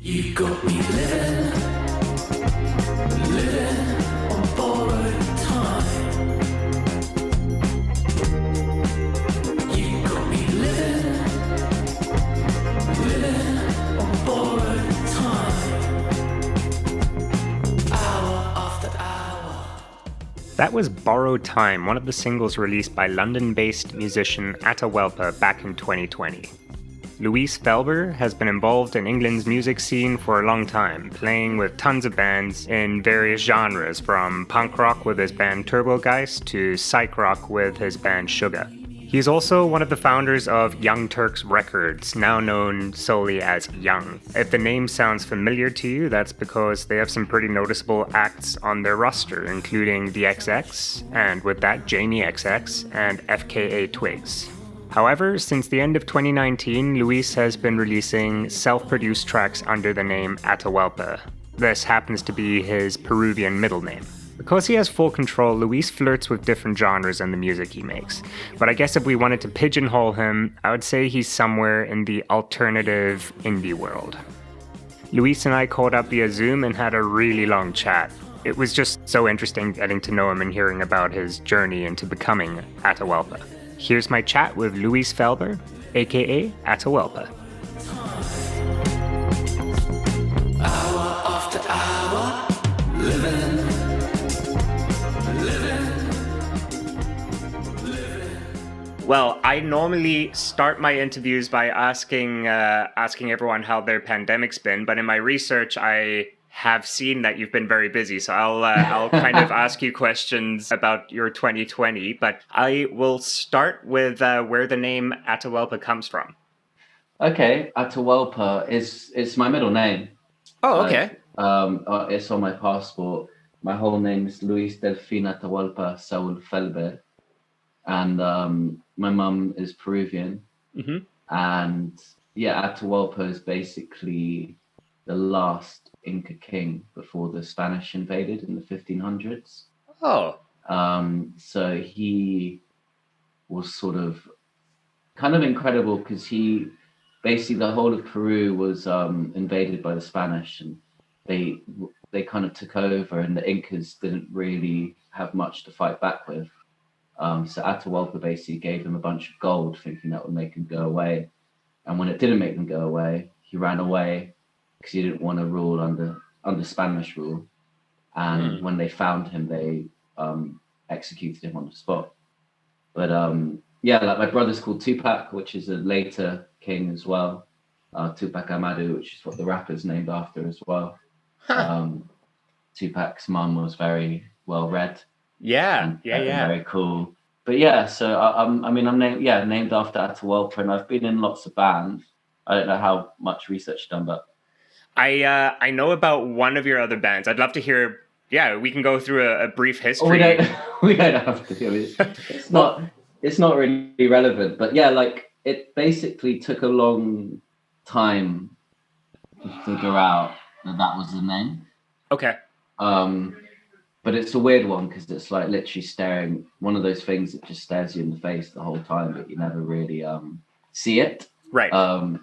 You got me living on borrowed time. You got me living on borrowed time. Hour after hour. That was Borrowed Time, one of the singles released by London-based musician Attawalpa back in 2020. Luis Felber has been involved in England's music scene for a long time, playing with tons of bands in various genres, from punk rock with his band Turbogeist to psych rock with his band Shuga. He's also one of the founders of Young Turks Records, now known solely as Young. If the name sounds familiar to you, that's because they have some pretty noticeable acts on their roster, including the XX, and with that, Jamie XX, and FKA Twigs. However, since the end of 2019, Luis has been releasing self-produced tracks under the name Attawalpa. This happens to be his Peruvian middle name. Because he has full control, Luis flirts with different genres in the music he makes. But I guess if we wanted to pigeonhole him, I would say he's somewhere in the alternative indie world. Luis and I caught up via Zoom and had a really long chat. It was just so interesting getting to know him and hearing about his journey into becoming Attawalpa. Here's my chat with Luis Felber, aka Attawalpa. Hour after hour, living. Well, I normally start my interviews by asking everyone how their pandemic's been, but in my research, I have seen that you've been very busy, so I'll kind of ask you questions about your 2020. But I will start with where the name Attawalpa comes from. Okay, Attawalpa is my middle name. Oh, okay. It's on my passport. My whole name is Luis Delfin Attawalpa Saul Felber, and my mum is Peruvian. Mm-hmm. And yeah, Attawalpa is basically the last Inca king before the Spanish invaded in the 1500s. Oh. So he was sort of kind of incredible because he basically, the whole of Peru was invaded by the Spanish, and they kind of took over, and the Incas didn't really have much to fight back with. So Atahualpa basically gave him a bunch of gold, thinking that would make him go away. And when it didn't make him go away, he ran away because he didn't want to rule under Spanish rule. And when they found him, they executed him on the spot. But yeah, like my brother's called Tupac, which is a later king as well. Tupac Amaru, which is what the rapper's named after as well. Tupac's mum was very well read. Yeah. Very cool. But yeah, so I'm named after Atahualpa, and I've been in lots of bands. I don't know how much research you've done, but I know about one of your other bands. I'd love to hear. Yeah, we can go through a brief history. We don't have to. I mean, it's not really relevant. But yeah, like it basically took a long time to figure out that was the name. Okay. But it's a weird one because it's like literally staring, one of those things that just stares you in the face the whole time, but you never really see it. Right.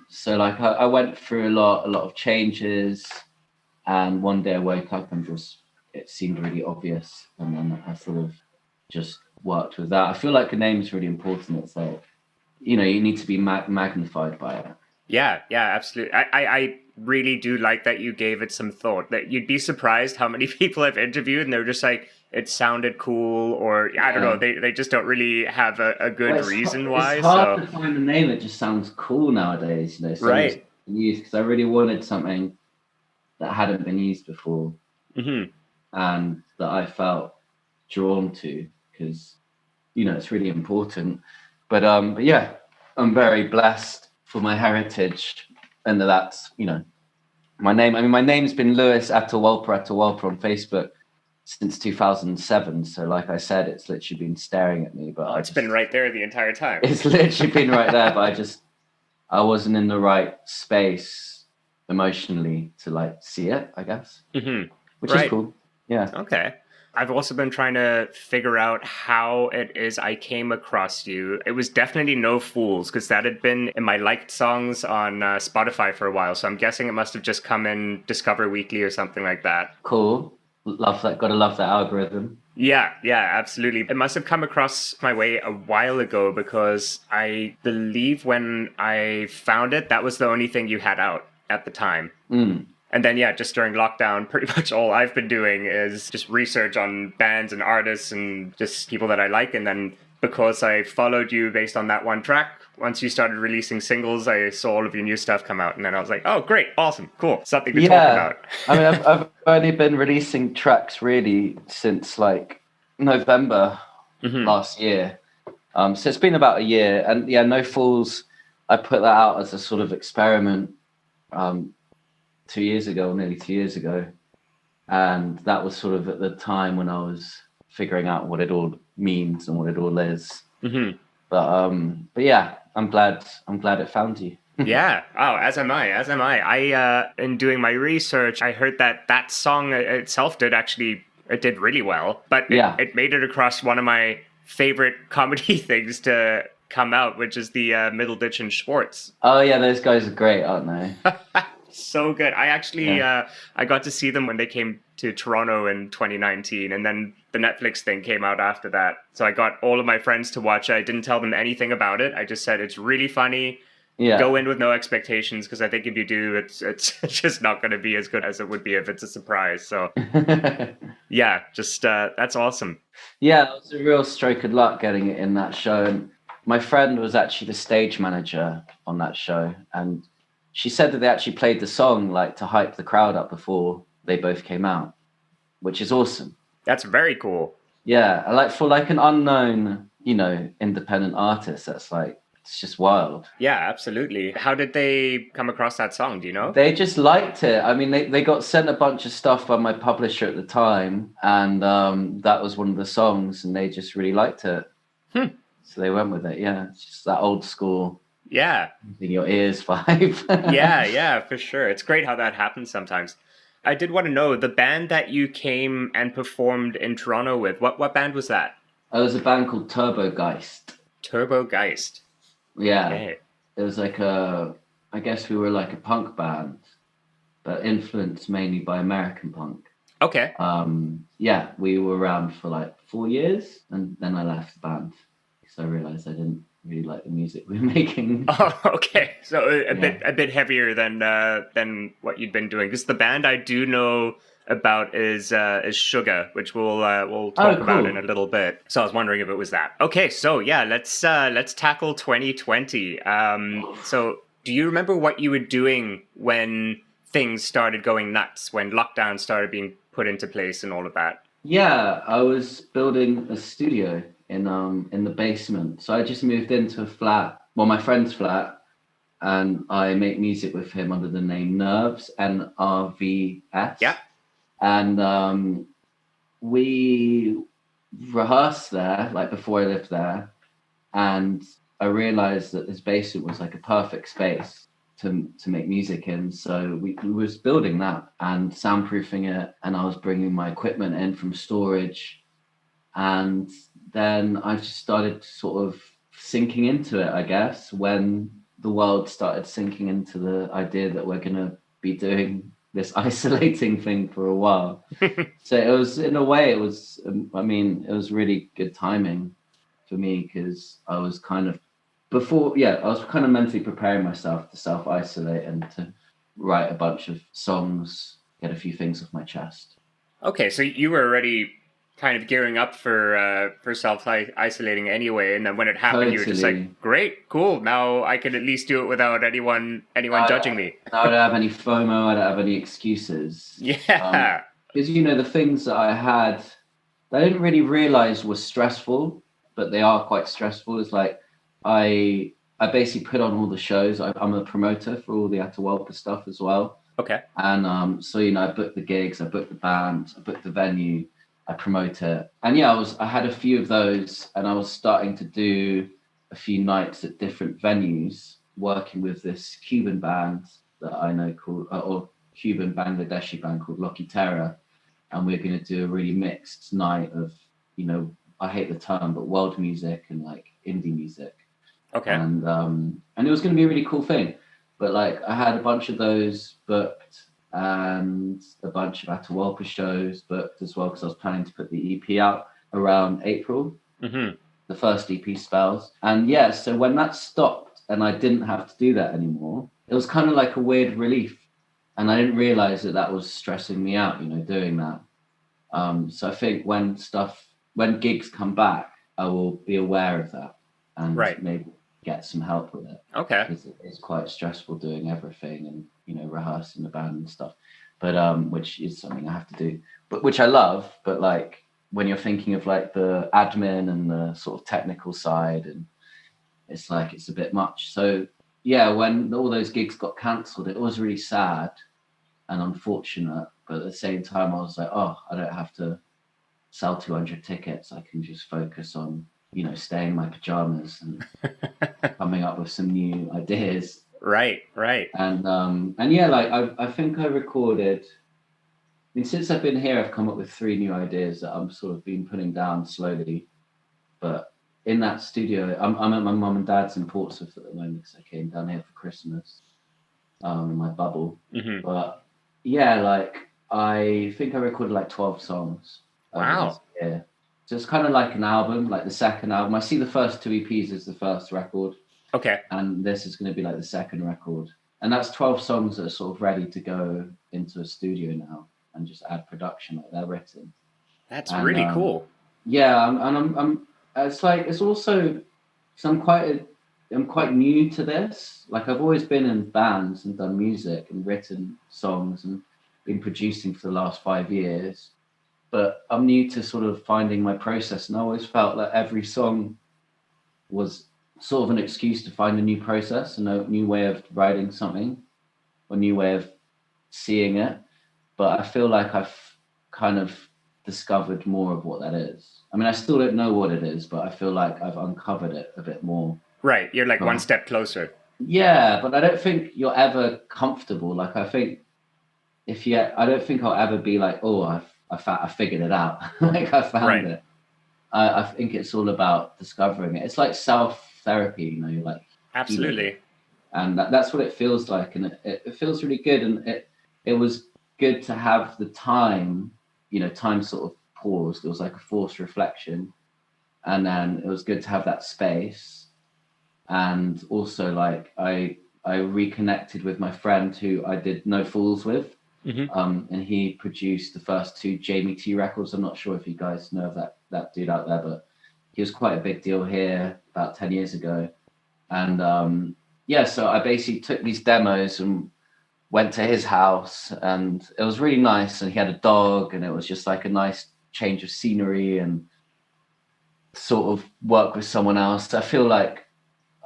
So like I went through a lot of changes, and one day I woke up and it seemed really obvious, and then I sort of just worked with that. I feel like a name is really important. It's like, you need to be magnified by it. Yeah, absolutely. I really do like that you gave it some thought. That you'd be surprised how many people I've interviewed and they're just like, it sounded cool, or I don't know, they just don't really have a good reason why. It's hard to find a name that just sounds cool nowadays, so right. Because I really wanted something that hadn't been used before, and that I felt drawn to because it's really important. But yeah, I'm very blessed for my heritage, and that's my name. I mean, my name's been Luis Attawalpa on Facebook since 2007. So like I said, it's literally been staring at me, but it's been right there the entire time. It's literally been right there, but I wasn't in the right space emotionally to like see it, I guess. Mm-hmm. Which is cool. Yeah. Okay. I've also been trying to figure out how it is I came across you. It was definitely No Fools, because that had been in my liked songs on Spotify for a while. So I'm guessing it must have just come in Discover Weekly or something like that. Cool. Love that. Gotta love that algorithm. Yeah, absolutely. It must have come across my way a while ago because I believe when I found it, that was the only thing you had out at the time. And then, just during lockdown, pretty much all I've been doing is just research on bands and artists and just people that I like. And then because I followed you based on that one track, once you started releasing singles, I saw all of your new stuff come out. And then I was like, oh, great, awesome, cool, something to talk about. I mean, I've only been releasing tracks really since like November last year. So it's been about a year. And No Fools, I put that out as a sort of experiment 2 years ago, nearly 2 years ago. And that was sort of at the time when I was figuring out what it all means and what it all is. But yeah, I'm glad it found you. Yeah. Oh, as am I. I in doing my research, I heard that song itself did really well, but it made it across one of my favorite comedy things to come out, which is the Middleditch and Schwartz. Oh yeah, those guys are great, aren't they? So good. I actually I got to see them when they came to Toronto in 2019, and then the Netflix thing came out after that. So I got all of my friends to watch it. I didn't tell them anything about it. I just said it's really funny. Yeah. Go in with no expectations, because I think if you do, it's just not going to be as good as it would be if it's a surprise. So that's awesome. Yeah, it was a real stroke of luck getting it in that show. And my friend was actually the stage manager on that show, and she said that they actually played the song like to hype the crowd up before they both came out, which is awesome. That's very cool. Yeah, like for like an unknown, independent artist, that's like, it's just wild. Yeah, absolutely. How did they come across that song? Do you know? They just liked it. I mean, they got sent a bunch of stuff by my publisher at the time, and that was one of the songs, and they just really liked it. So they went with it. Yeah, it's just that old school. Yeah. In your ears vibe. yeah, for sure. It's great how that happens sometimes. I did want to know, the band that you came and performed in Toronto with, what band was that? It was a band called Turbogeist. Turbogeist. Yeah. Okay. It was like I guess we were like a punk band, but influenced mainly by American punk. Okay. Yeah, we were around for like 4 years, and then I left the band because I realized I didn't really like the music we were making. Oh, okay. So a bit heavier than what you'd been doing. Because the band I do know about is Shuga, which we'll talk about in a little bit. So I was wondering if it was that. Okay, so let's tackle 2020. So do you remember what you were doing when things started going nuts, when lockdown started being put into place and all of that? Yeah, I was building a studio in the basement. So I just moved into a flat, my friend's flat, and I make music with him under the name Nerves, N-R-V-S. Yeah. And we rehearsed there, like before I lived there, and I realized that this basement was like a perfect space to make music in. So we was building that and soundproofing it, and I was bringing my equipment in from storage, and then I just started sort of sinking into it, I guess, when the world started sinking into the idea that we're going to be doing this isolating thing for a while. So it was, in a way, it was really good timing for me, because I was kind of mentally preparing myself to self-isolate and to write a bunch of songs, get a few things off my chest. Okay, so you were already kind of gearing up for self-isolating anyway, and then when it happened, You were just like, great, cool, now I can at least do it without anyone judging me. I don't have any FOMO, I don't have any excuses. Yeah. Because, the things that I had, that I didn't really realize was stressful, but they are quite stressful. It's like, I basically put on all the shows. I'm a promoter for all the Attawalpa stuff as well. Okay. And so, I booked the gigs, I booked the band, I booked the venue, I promote it. And I had a few of those, and I was starting to do a few nights at different venues, working with this Cuban band that I know called, or Cuban Bangladeshi band called Lucky Terror. and we're going to do a really mixed night of, you know, I hate the term, but world music and like indie music. Okay. And it was going to be a really cool thing. But like I had a bunch of those booked and a bunch of Attawalpa shows booked as well, because I was planning to put the EP out around April, the first EP, Spells. And yeah, so when that stopped and I didn't have to do that anymore, it was kind of like a weird relief. And I didn't realize that that was stressing me out, you know, doing that. So I think when gigs come back, I will be aware of that and maybe get some help with it. Okay. It's quite stressful doing everything and, you know, rehearsing the band and stuff, but which is something I have to do, but which I love. But like when you're thinking of like the admin and the sort of technical side, and it's like it's a bit much. So yeah, when all those gigs got cancelled, it was really sad and unfortunate, but at the same time I was like, oh, I don't have to sell 200 tickets. I can just focus on, you know, staying in my pajamas and coming up with some new ideas. Right. And yeah, like I think I recorded, I mean, since I've been here, I've come up with 3 new ideas that I'm sort of been putting down slowly. But in that studio, I'm at my mum and dad's in Portsmouth at the moment, because I came down here for Christmas, in my bubble. But yeah, like I think I recorded like 12 songs. Wow. Yeah. So it's kind of like an album, like the second album. I see the first 2 EPs as the first record. Okay. And this is going to be like the second record. And that's 12 songs that are sort of ready to go into a studio now and just add production, like they're written. That's really cool. Yeah, I'm it's like, it's also, so I'm quite new to this. Like I've always been in bands and done music and written songs and been producing for the last 5 years. But I'm new to sort of finding my process, and I always felt that every song was sort of an excuse to find a new process and a new way of writing something, a new way of seeing it. But I feel like I've kind of discovered more of what that is. I mean, I still don't know what it is, but I feel like I've uncovered it a bit more. Right, you're like one step closer. Yeah, but I don't think you're ever comfortable. Like I think I don't think I'll ever be like, oh, I figured it out. Like I found it. I think it's all about discovering it. It's like self-therapy, you know, you're like, absolutely. And that's what it feels like. And it feels really good. And it was good to have the time, you know, time sort of paused. It was like a forced reflection. And then it was good to have that space. And also like I reconnected with my friend who I did No Fools with. And he produced the first 2 Jamie T records. I'm not sure if you guys know of that dude out there, but he was quite a big deal here about 10 years ago. And yeah, so I basically took these demos and went to his house, and it was really nice. And he had a dog, and it was just like a nice change of scenery and sort of work with someone else. I feel like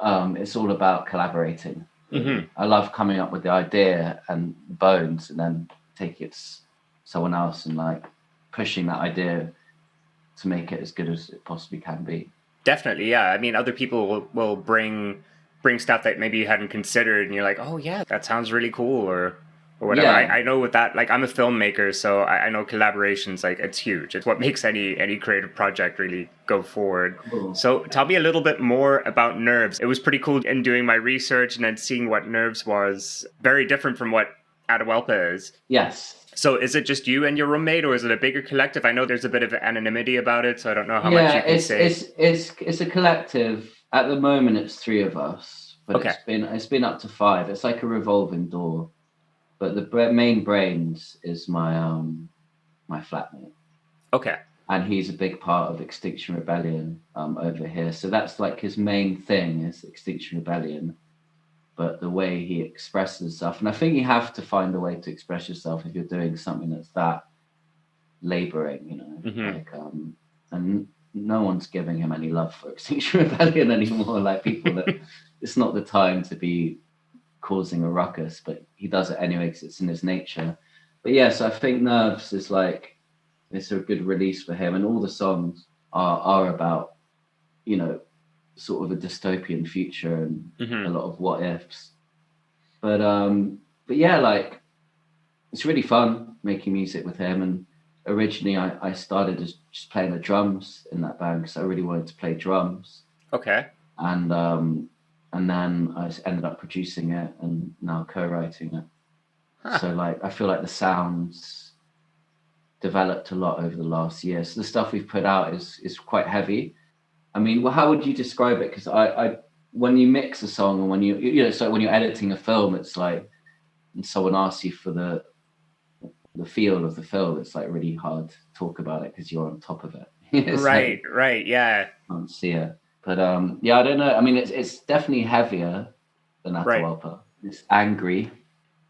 it's all about collaborating. I love coming up with the idea and bones and then taking it to someone else and like pushing that idea to make it as good as it possibly can be. Definitely, yeah. I mean, other people will bring stuff that maybe you hadn't considered, and you're like, oh yeah, that sounds really cool, or whatever. Yeah. I know with that, like I'm a filmmaker, so I know collaborations, like it's huge. It's what makes any creative project really go forward. Cool. So tell me a little bit more about Nerves. It was pretty cool in doing my research and then seeing what Nerves was. Very different from what Attawalpa is. Yes. So is it just you and your roommate, or is it a bigger collective? I know there's a bit of anonymity about it, so I don't know how much you can say. It's a collective. At the moment, it's 3 of us, but Okay. it's been up to 5. It's like a revolving door. But the main brains is my flatmate. Okay. And he's a big part of Extinction Rebellion over here. So that's like his main thing is Extinction Rebellion. But the way he expresses himself, and I think you have to find a way to express yourself if you're doing something that's that laboring, you know. Like, and no one's giving him any love for Extinction Rebellion anymore. Like people that it's not the time to be causing a ruckus, but he does it anyway because it's in his nature. But yeah, so I think Nerves is like, it's a good release for him, and all the songs are about, you know, sort of a dystopian future and a lot of what ifs. But yeah, like it's really fun making music with him, and originally I started as just playing the drums in that band because I really wanted to play drums. Okay. And then I ended up producing it and now co-writing it. Huh. So like I feel like the sounds developed a lot over the last year. So the stuff we've put out is quite heavy. I mean, well, how would you describe it? Because I when you mix a song and when you know, so when you're editing a film, it's like, and someone asks you for the feel of the film, it's like really hard to talk about it because you're on top of it. Right, like, right, yeah. I can't see it. But yeah, I don't know. I mean, it's definitely heavier than Attawalpa. It's angry.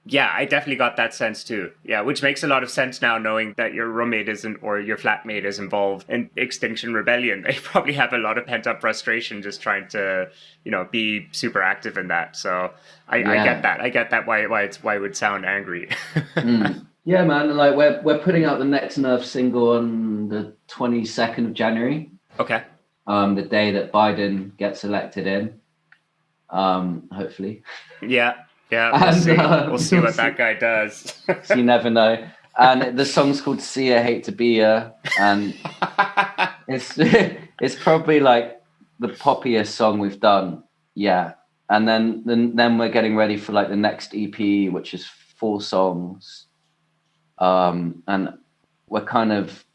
Yeah, I definitely got that sense too. Yeah, which makes a lot of sense now, knowing that your roommate isn't, or your flatmate is involved in Extinction Rebellion. They probably have a lot of pent up frustration just trying to, you know, be super active in that. So I get that. I get that why it would sound angry. Yeah, man. Like we're putting out the Next Nerve single on the 22nd of January. Okay. The day that Biden gets elected in. Hopefully. Yeah. Yeah, we'll see what that guy does. So you never know. And the song's called "See Ya, Hate to Be Ya," and it's probably like the poppiest song we've done. Yeah, and then we're getting ready for like the next EP, which is 4 songs, and we're kind of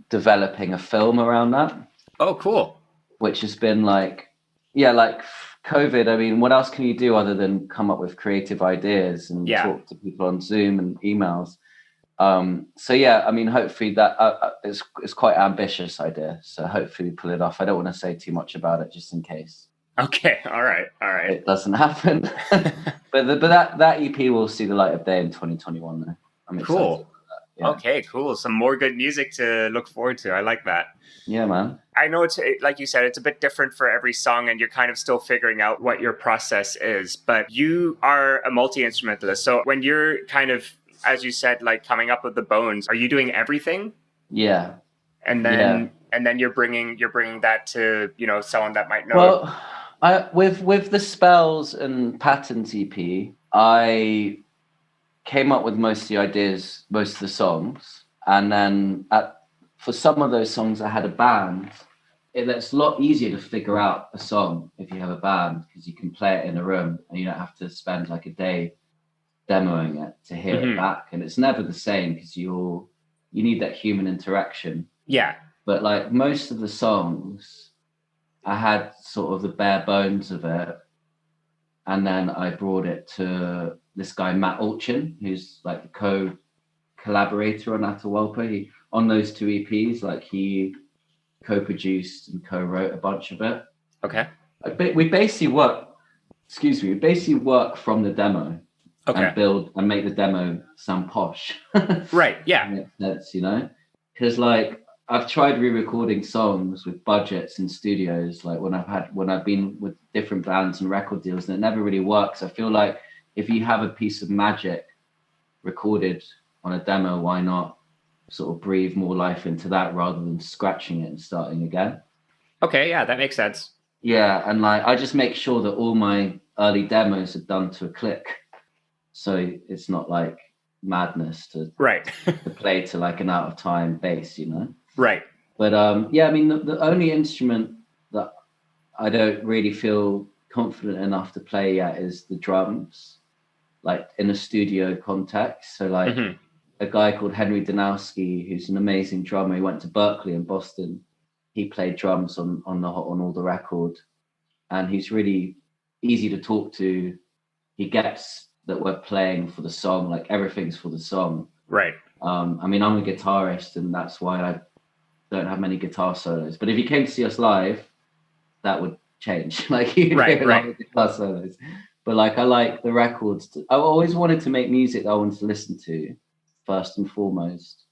developing a film around that. Oh, cool. Which has been like, yeah, like COVID, I mean, what else can you do other than come up with creative ideas and talk to people on Zoom and emails? So yeah, I mean, hopefully that it's quite an ambitious idea. So hopefully we pull it off. I don't want to say too much about it just in case. Okay, all right. It doesn't happen. but that EP will see the light of day in 2021 though. I'm excited. Cool. Yeah. Okay, cool. Some more good music to look forward to. I like that. Yeah, man. I know it's, like you said, it's a bit different for every song and you're kind of still figuring out what your process is, but you are a multi-instrumentalist. So when you're kind of, as you said, like coming up with the bones, are you doing everything? Yeah. And then you're bringing that to, you know, someone that might know. Well, with the Spells and Patterns EP, I came up with most of the ideas, most of the songs, and then for some of those songs I had a band. It's a lot easier to figure out a song if you have a band because you can play it in a room and you don't have to spend like a day demoing it to hear it back. And it's never the same because you need that human interaction. Yeah. But like most of the songs, I had sort of the bare bones of it, and then I brought it to this guy Matt Olchin, who's like the co-collaborator on Attawalpa. On those 2 EPs, like he co-produced and co-wrote a bunch of it. Okay. We basically work from the demo and build and make the demo sound posh. Right. Yeah. That's, you know, because like I've tried re-recording songs with budgets in studios, like when I've been with different bands and record deals, and it never really works. I feel like if you have a piece of magic recorded on a demo, why not sort of breathe more life into that rather than scratching it and starting again? Okay, yeah, that makes sense. Yeah, and like I just make sure that all my early demos are done to a click, so it's not like madness to to play to like an out of time bass, you know. Right. But yeah, I mean the only instrument that I don't really feel confident enough to play yet is the drums, like in a studio context. So like a guy called Henry Danowski, who's an amazing drummer. He went to Berkeley in Boston. He played drums on all the record, and he's really easy to talk to. He gets that we're playing for the song, like everything's for the song. Right. I mean, I'm a guitarist, and that's why I don't have many guitar solos. But if you came to see us live, that would change. Like you hear a lot of guitar solos. But like I like the records. I always wanted to make music that I wanted to listen to first and foremost,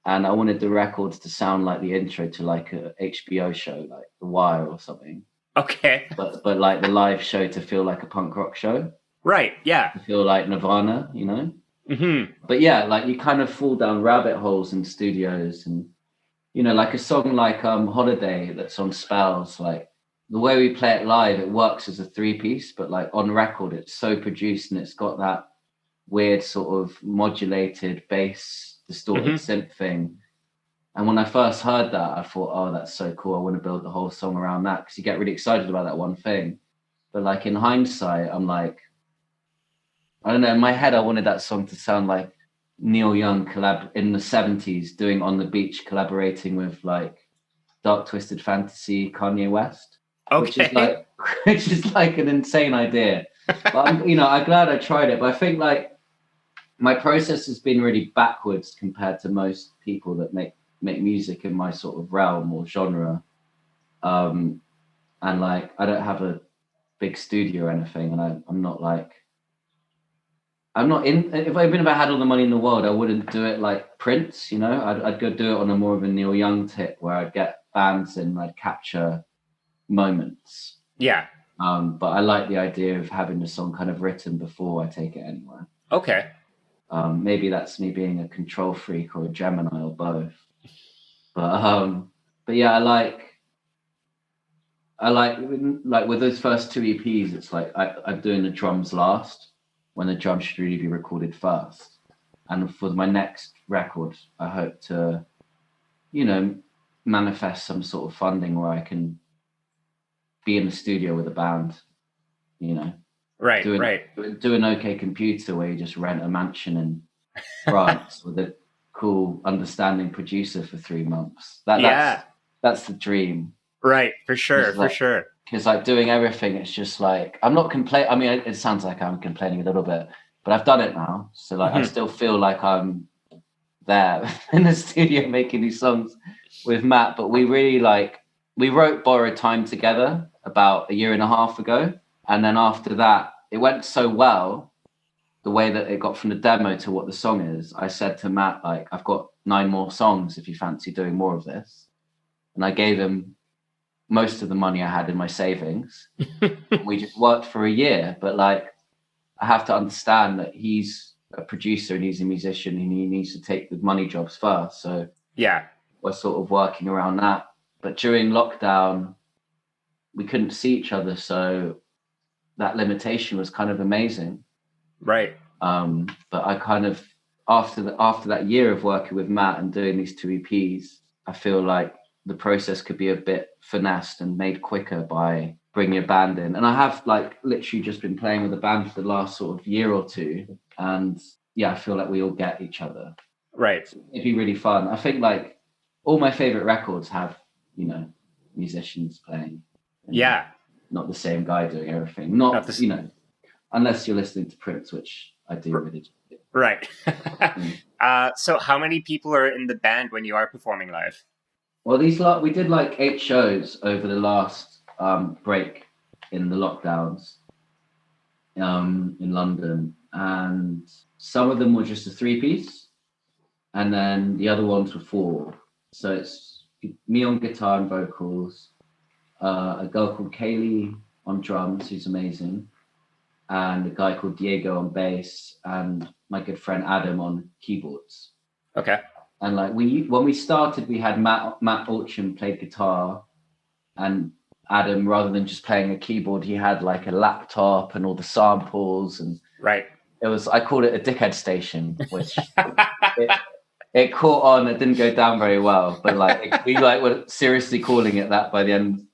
and I wanted the records to sound like the intro to like a HBO show, like The Wire or something. Okay. But like the live show to feel like a punk rock show. Right. Yeah. To feel like Nirvana, you know. Mm-hmm. But yeah, like you kind of fall down rabbit holes in studios, and you know, like a song like Holiday that's on Spells, like the way we play it live, it works as a 3-piece, but like on record, it's so produced and it's got that weird sort of modulated bass distorted synth thing, And when I first heard that, I thought, oh, that's so cool. I want to build the whole song around that, because you get really excited about that one thing. But like in hindsight, I'm like, I don't know, in my head, I wanted that song to sound like Neil Young in the 70s doing On the Beach, collaborating with like Dark Twisted Fantasy, Kanye West. Okay. Which is like an insane idea. But I'm glad I tried it. But I think like my process has been really backwards compared to most people that make music in my sort of realm or genre. And like I don't have a big studio or anything, and I'm not in. If I had all the money in the world, I wouldn't do it like Prince. I'd go do it on a more of a Neil Young tip, where I'd get bands and I'd capture moments. Yeah. But I like the idea of having the song kind of written before I take it anywhere. Okay. Maybe that's me being a control freak or a Gemini or both. But yeah, I like with those first 2 EPs, it's like I'm doing the drums last, when the drums should really be recorded first. And for my next record, I hope to, manifest some sort of funding where I can be in the studio with a band, Right, do an OK Computer where you just rent a mansion in France with a cool, understanding producer for 3 months. That's the dream. Right, for sure. Because like doing everything, it's just like, I'm not complaining. I mean, it sounds like I'm complaining a little bit, but I've done it now. So like, I still feel like I'm there in the studio making these songs with Matt. But we really we wrote Borrowed Time together about 1.5 years ago. And then after that, it went so well, the way that it got from the demo to what the song is. I said to Matt, like, I've got 9 more songs if you fancy doing more of this. And I gave him most of the money I had in my savings. We just worked for 1 year. But like, I have to understand that he's a producer and he's a musician and he needs to take the money jobs first. So yeah, we're sort of working around that. But during lockdown, we couldn't see each other. So that limitation was kind of amazing. Right. But I kind of, after that year of working with Matt and doing these 2 EPs, I feel like the process could be a bit finessed and made quicker by bringing a band in. And I have like literally just been playing with a band for the last sort of year or 2. And yeah, I feel like we all get each other. Right. So it'd be really fun. I think like all my favorite records have, musicians playing. Yeah. Not the same guy doing everything. Unless you're listening to Prince, which I do really. Right. So how many people are in the band when you are performing live? Well, we did like 8 shows over the last break in the lockdowns in London, and some of them were just a 3-piece, and then the other ones were 4. So it's me on guitar and vocals, a girl called Kaylee on drums, who's amazing, and a guy called Diego on bass, and my good friend Adam on keyboards. Okay. And like when we started, we had Matt Alcham played guitar, and Adam, rather than just playing a keyboard, he had like a laptop and all the samples, and right. I called it a dickhead station, which it caught on. It didn't go down very well, but like we were seriously calling it that by the end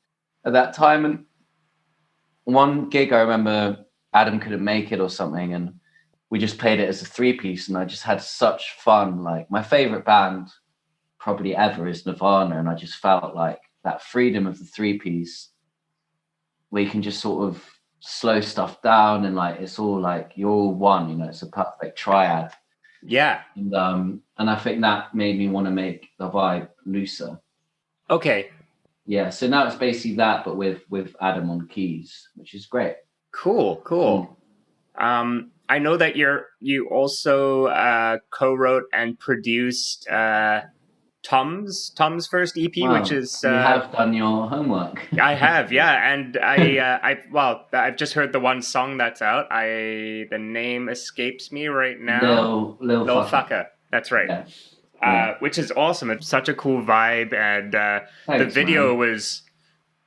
of that time. And one gig, I remember Adam couldn't make it or something, and we just played it as a 3-piece, and I just had such fun. Like my favorite band probably ever is Nirvana, and I just felt like that freedom of the 3-piece, where you can just sort of slow stuff down, and like it's all like you're all one, it's a perfect triad. Yeah. And I think that made me want to make the vibe looser. Okay. Yeah, so now it's basically that, but with Adam on keys, which is great. Cool. I know that you also co-wrote and produced Tom's first EP, Wow. which is you have done your homework. I have, yeah, and I've just heard the one song that's out. The name escapes me right now. Lil Fucker. That's right. Yeah. Which is awesome. It's such a cool vibe, and Thanks, the video man. was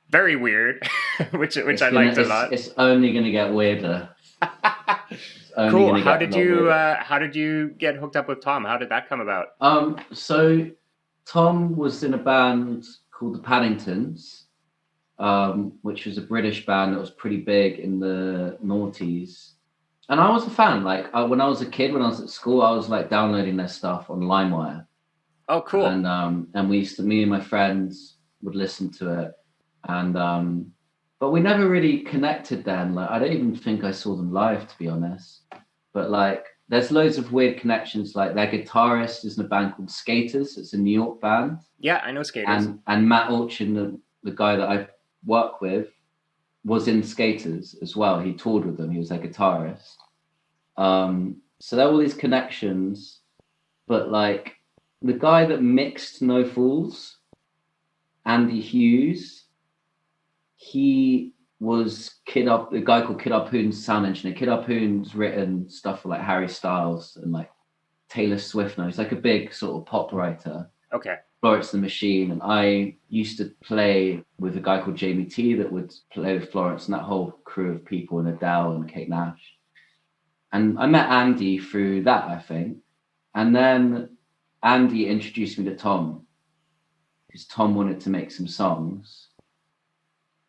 very weird, which I liked a lot. It's only going to get weirder. Cool. How did you get hooked up with Tom? How did that come about? So Tom was in a band called the Paddingtons, which was a British band that was pretty big in the noughties. And I was a fan. Like when I was a kid, when I was at school, I was like downloading their stuff on LimeWire. Oh, cool. And me and my friends would listen to it. And but we never really connected then. Like I don't even think I saw them live, to be honest. But like there's loads of weird connections. Like their guitarist is in a band called Skaters. It's a New York band. Yeah, I know Skaters. And Matt Olchin, the guy that I work with, was in Skaters as well. He toured with them. He was their guitarist. So there were all these connections. But like the guy that mixed No Fools, Andy Hughes, he was a guy called Kid Harpoon's sound engineer. Kid Harpoon's written stuff for like Harry Styles and like Taylor Swift now. He's like a big sort of pop writer. Okay. Florence the Machine. And I used to play with a guy called Jamie T that would play with Florence and that whole crew of people, and Adele and Kate Nash. And I met Andy through that, I think. And then Andy introduced me to Tom, because Tom wanted to make some songs.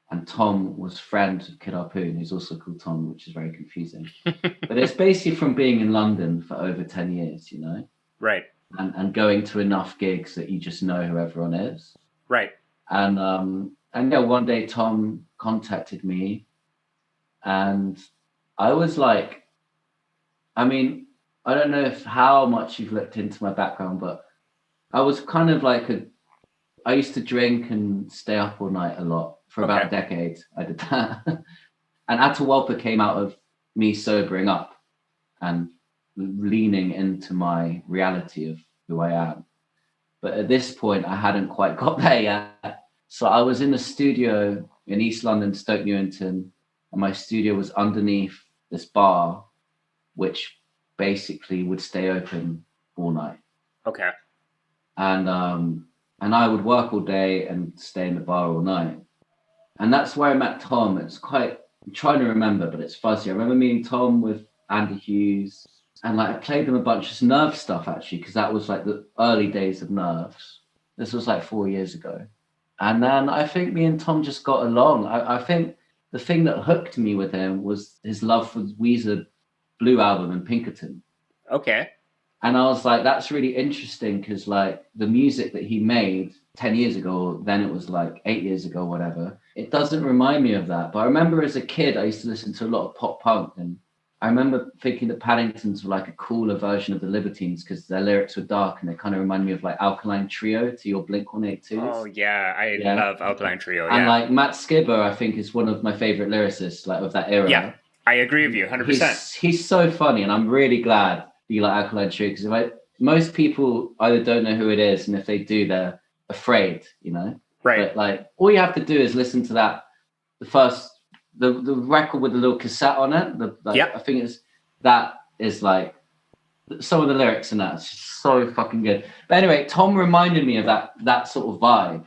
And Tom was friends with Kid Harpoon, who's also called Tom, which is very confusing. But it's basically from being in London for over 10 years, you know? Right. And going to enough gigs that you just know who everyone is. Right. And yeah, one day Tom contacted me, and I was like, I mean, I don't know how much you've looked into my background, but I was kind of like I used to drink and stay up all night a lot for about a decade. I did that. And Attawalpa came out of me sobering up and leaning into my reality of who I am. But at this point, I hadn't quite got there yet. So I was in a studio in East London, Stoke Newington, and my studio was underneath this bar, which basically would stay open all night. Okay. And I would work all day and stay in the bar all night. And that's where I met Tom. It's quite, I'm trying to remember, but it's fuzzy. I remember meeting Tom with Andy Hughes, and like I played them a bunch of Nerve stuff actually, because that was like the early days of Nerves. This was like 4 years ago. And then I think me and Tom just got along. I think the thing that hooked me with him was his love for Weezer Blue album and Pinkerton. Okay. And I was like, that's really interesting, because like the music that he made 10 years ago, then it was like 8 years ago, whatever, it doesn't remind me of that. But I remember as a kid, I used to listen to a lot of pop punk, and I remember thinking the Paddingtons were like a cooler version of the Libertines, because their lyrics were dark and they kind of remind me of like Alkaline Trio to your Blink-182. Oh yeah, I love Alkaline Trio. And like Matt Skibber, I think, is one of my favorite lyricists like of that era. Yeah, I agree with you 100%. He's so funny, and I'm really glad you like Alkaline Trio, because most people either don't know who it is, and if they do, they're afraid, you know? Right. But like all you have to do is listen to that, the record with the little cassette on it. I think that is like some of the lyrics in that. It's just so fucking good. But anyway, Tom reminded me of that sort of vibe.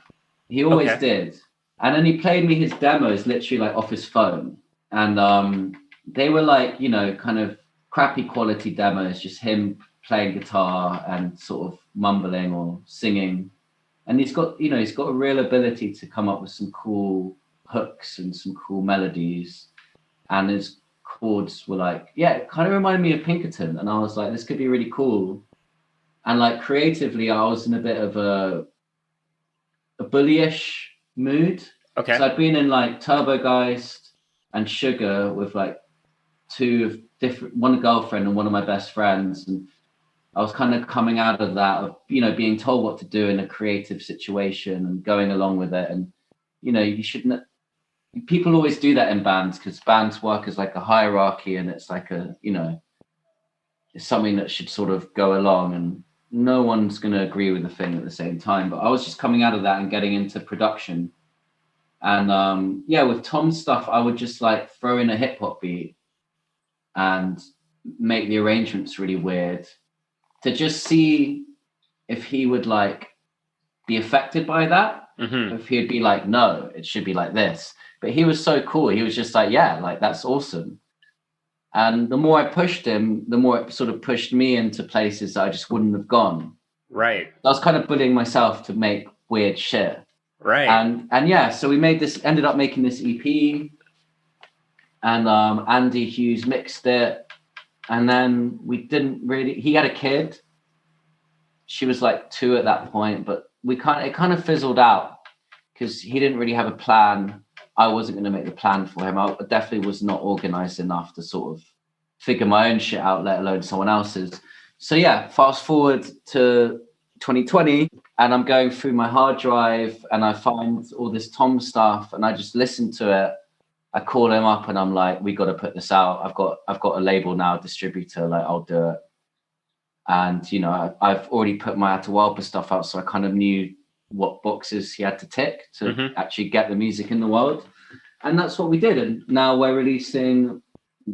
He always did. And then he played me his demos literally like off his phone. And they were like, you know, kind of crappy quality demos, just him playing guitar and sort of mumbling or singing. And he's got a real ability to come up with some cool hooks and some cool melodies. And his chords were like, it kind of reminded me of Pinkerton. And I was like, this could be really cool. And like creatively, I was in a bit of a bullyish mood. Okay. So I'd been in like Turbogeist and Shuga with like one girlfriend and one of my best friends. And I was kind of coming out of that, of, you know, being told what to do in a creative situation and going along with it. And, you know, you shouldn't, people always do that in bands, because bands work as like a hierarchy, and it's like it's something that should sort of go along, and no one's going to agree with the thing at the same time. But I was just coming out of that and getting into production. And with Tom's stuff, I would just like throw in a hip hop beat and make the arrangements really weird, to just see if he would like be affected by that. Mm-hmm. If he'd be like, no, it should be like this. But he was so cool. He was just like, yeah, like that's awesome. And the more I pushed him, the more it sort of pushed me into places that I just wouldn't have gone. Right. I was kind of bullying myself to make weird shit. Right. And yeah, so we ended up making this EP, and Andy Hughes mixed it, and then he had a kid. She was like 2 at that point, but it kind of fizzled out because he didn't really have a plan. I wasn't going to make the plan for him. I definitely was not organized enough to sort of figure my own shit out, let alone someone else's. So yeah, fast forward to 2020, and I'm going through my hard drive and I find all this Tom stuff, and I just listen to it. I call him up and I'm like, we got to put this out. I've got a label now, distributor, like I'll do it. And, you know, I've already put my Attawalpa stuff out, so I kind of knew what boxes he had to tick to actually get the music in the world. And that's what we did. And now we're releasing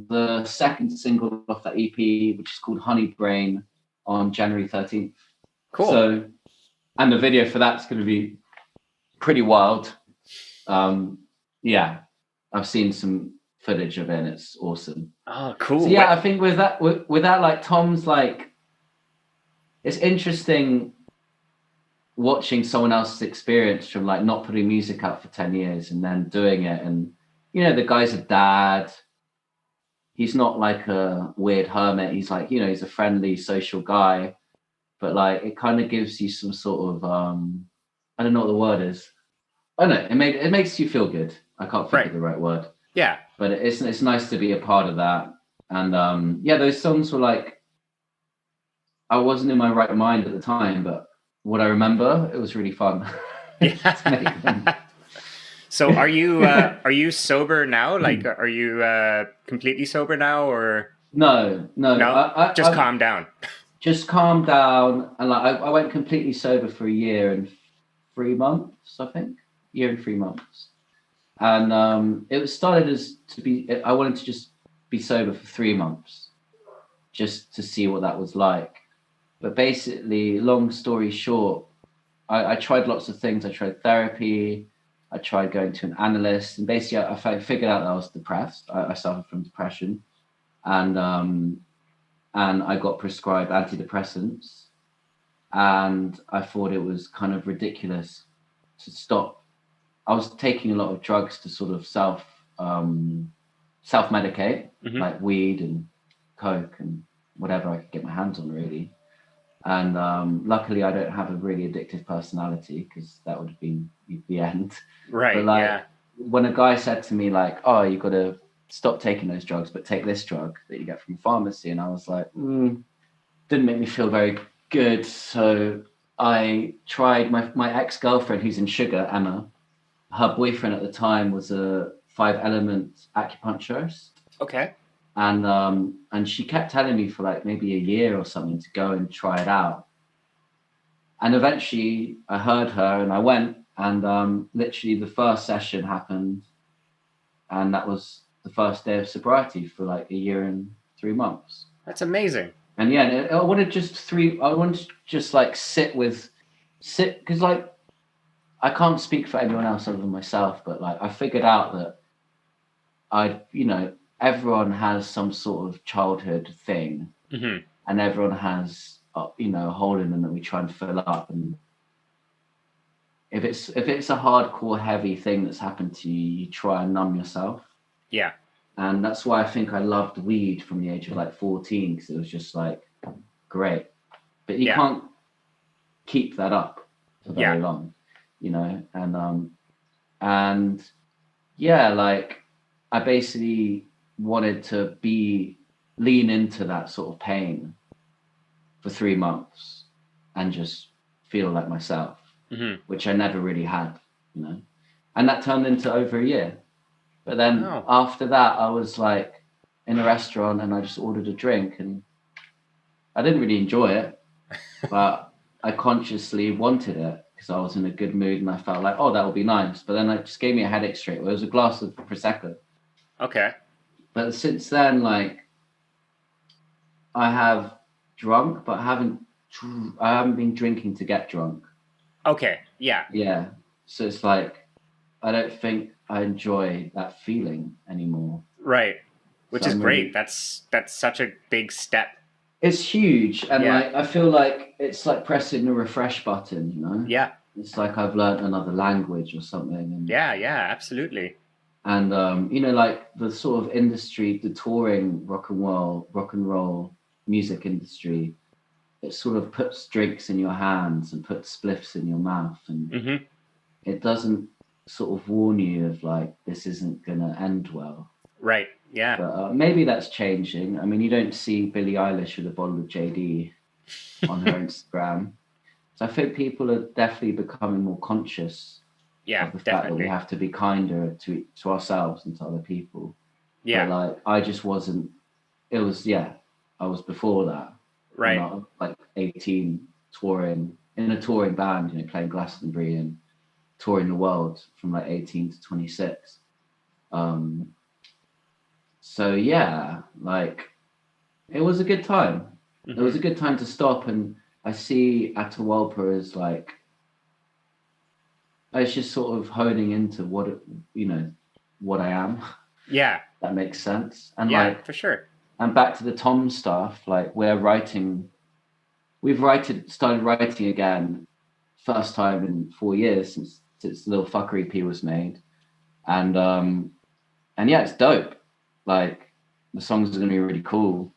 the second single off that EP, which is called Honey Brain, on January 13th. Cool. So, and the video for that's going to be pretty wild. Yeah, I've seen some footage of it and it's awesome. Oh, cool. So yeah, I think with that, like Tom's like, it's interesting watching someone else's experience from like not putting music out for 10 years and then doing it. And, you know, the guy's a dad. He's not like a weird hermit. He's like, you know, he's a friendly social guy, but like, it kind of gives you some sort of, I don't know what the word is. I don't know. It makes you feel good. I can't think of the right word. Yeah. But it's nice to be a part of that. And yeah, those songs were like, I wasn't in my right mind at the time, but what I remember, it was really fun. Yeah. So are you sober now? Like, are you completely sober now, or? No. Just calm down. Just calm down. And like, I went completely sober for a year and 3 months, I think. Year and 3 months. And it was started as I wanted to just be sober for 3 months, just to see what that was like. But basically, long story short, I tried lots of things. I tried therapy. I tried going to an analyst. And basically, I figured out that I was depressed. I suffered from depression. And I got prescribed antidepressants. And I thought it was kind of ridiculous to stop. I was taking a lot of drugs to sort of self-medicate, like weed and coke and whatever I could get my hands on, really. And luckily, I don't have a really addictive personality, because that would have been the end. Right. But like, yeah. When a guy said to me like, "Oh, you got to stop taking those drugs, but take this drug that you get from pharmacy," and I was like, didn't make me feel very good. So I tried my ex-girlfriend, who's in Shuga, Emma. Her boyfriend at the time was a 5-element acupuncturist. Okay. And she kept telling me for like maybe a year or something to go and try it out. And eventually I heard her and I went, and literally the first session happened, and that was the first day of sobriety for like a year and 3 months. That's amazing. And yeah, I wanted to just like sit, because like, I can't speak for anyone else other than myself, but like, I figured out that everyone has some sort of childhood thing, and everyone has, a hole in them that we try and fill up. And if it's a hardcore, heavy thing that's happened to you, you try and numb yourself. Yeah. And that's why I think I loved weed from the age of like 14, because it was just like, great. But you can't keep that up for very long, and yeah, like, I basically wanted to lean into that sort of pain for 3 months and just feel like myself, which I never really had, and that turned into over a year. But then after that, I was like in a restaurant and I just ordered a drink, and I didn't really enjoy it, but I consciously wanted it because I was in a good mood and I felt like, oh, that would be nice. But then it just gave me a headache straight away. It was a glass of Prosecco. Okay. But since then, like, I have drunk, but I haven't been drinking to get drunk. Okay. Yeah. Yeah. So it's like, I don't think I enjoy that feeling anymore. Right. Which So is I'm great. really- That's such a big step. It's huge, and Yeah. like I feel like it's like pressing the refresh button, you know. Yeah. It's like I've learned another language or something, and Yeah, absolutely. and you know, like the sort of industry, the touring rock and roll music industry, it sort of puts drinks in your hands and puts spliffs in your mouth, and Hmm. it doesn't sort of warn you of like this isn't gonna end well. Right. Yeah. But maybe that's changing. I mean, you don't see Billie Eilish with a bottle of JD on her Instagram. So I think people are definitely becoming more conscious Yeah, of the fact that definitely. we have to be kinder to ourselves and to other people. Yeah. But like, I just wasn't. It was I was before that. Right. When I was like 18, touring in a touring band, you know, playing Glastonbury and touring the world from like 18 to 26. So yeah, like it was a good time. Mhm. It was a good time to stop, and I see Attawalpa as like it's just sort of honing into what I am. Yeah. That makes sense. And Yeah, like, for sure. and back to the Tom stuff, like started writing again, first time in 4 years since Little Fuckery P was made, and yeah, it's dope. Like the songs are gonna be really cool,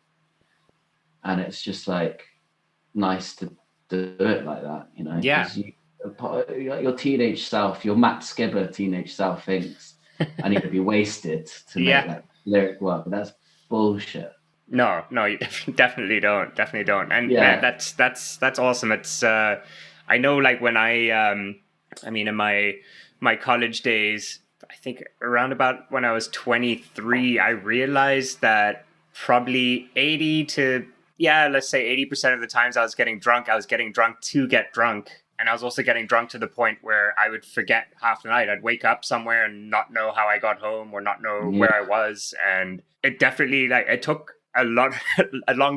and it's just like nice to do it like that, you know? Yeah. 'Cause your teenage self, your Matt Skibber teenage self thinks I need to be wasted to make Yeah. that lyric work, but that's bullshit. No, you definitely don't. Definitely don't. And Yeah. man, that's awesome. It's I know, like when I mean, in my college days, I think around about when I was 23, I realized that probably 80 to, yeah, let's say 80% of the times I was getting drunk to get drunk. And I was also getting drunk to the point where I would forget half the night. I'd wake up somewhere and not know how I got home or not know where I was. And it definitely, like, it took a long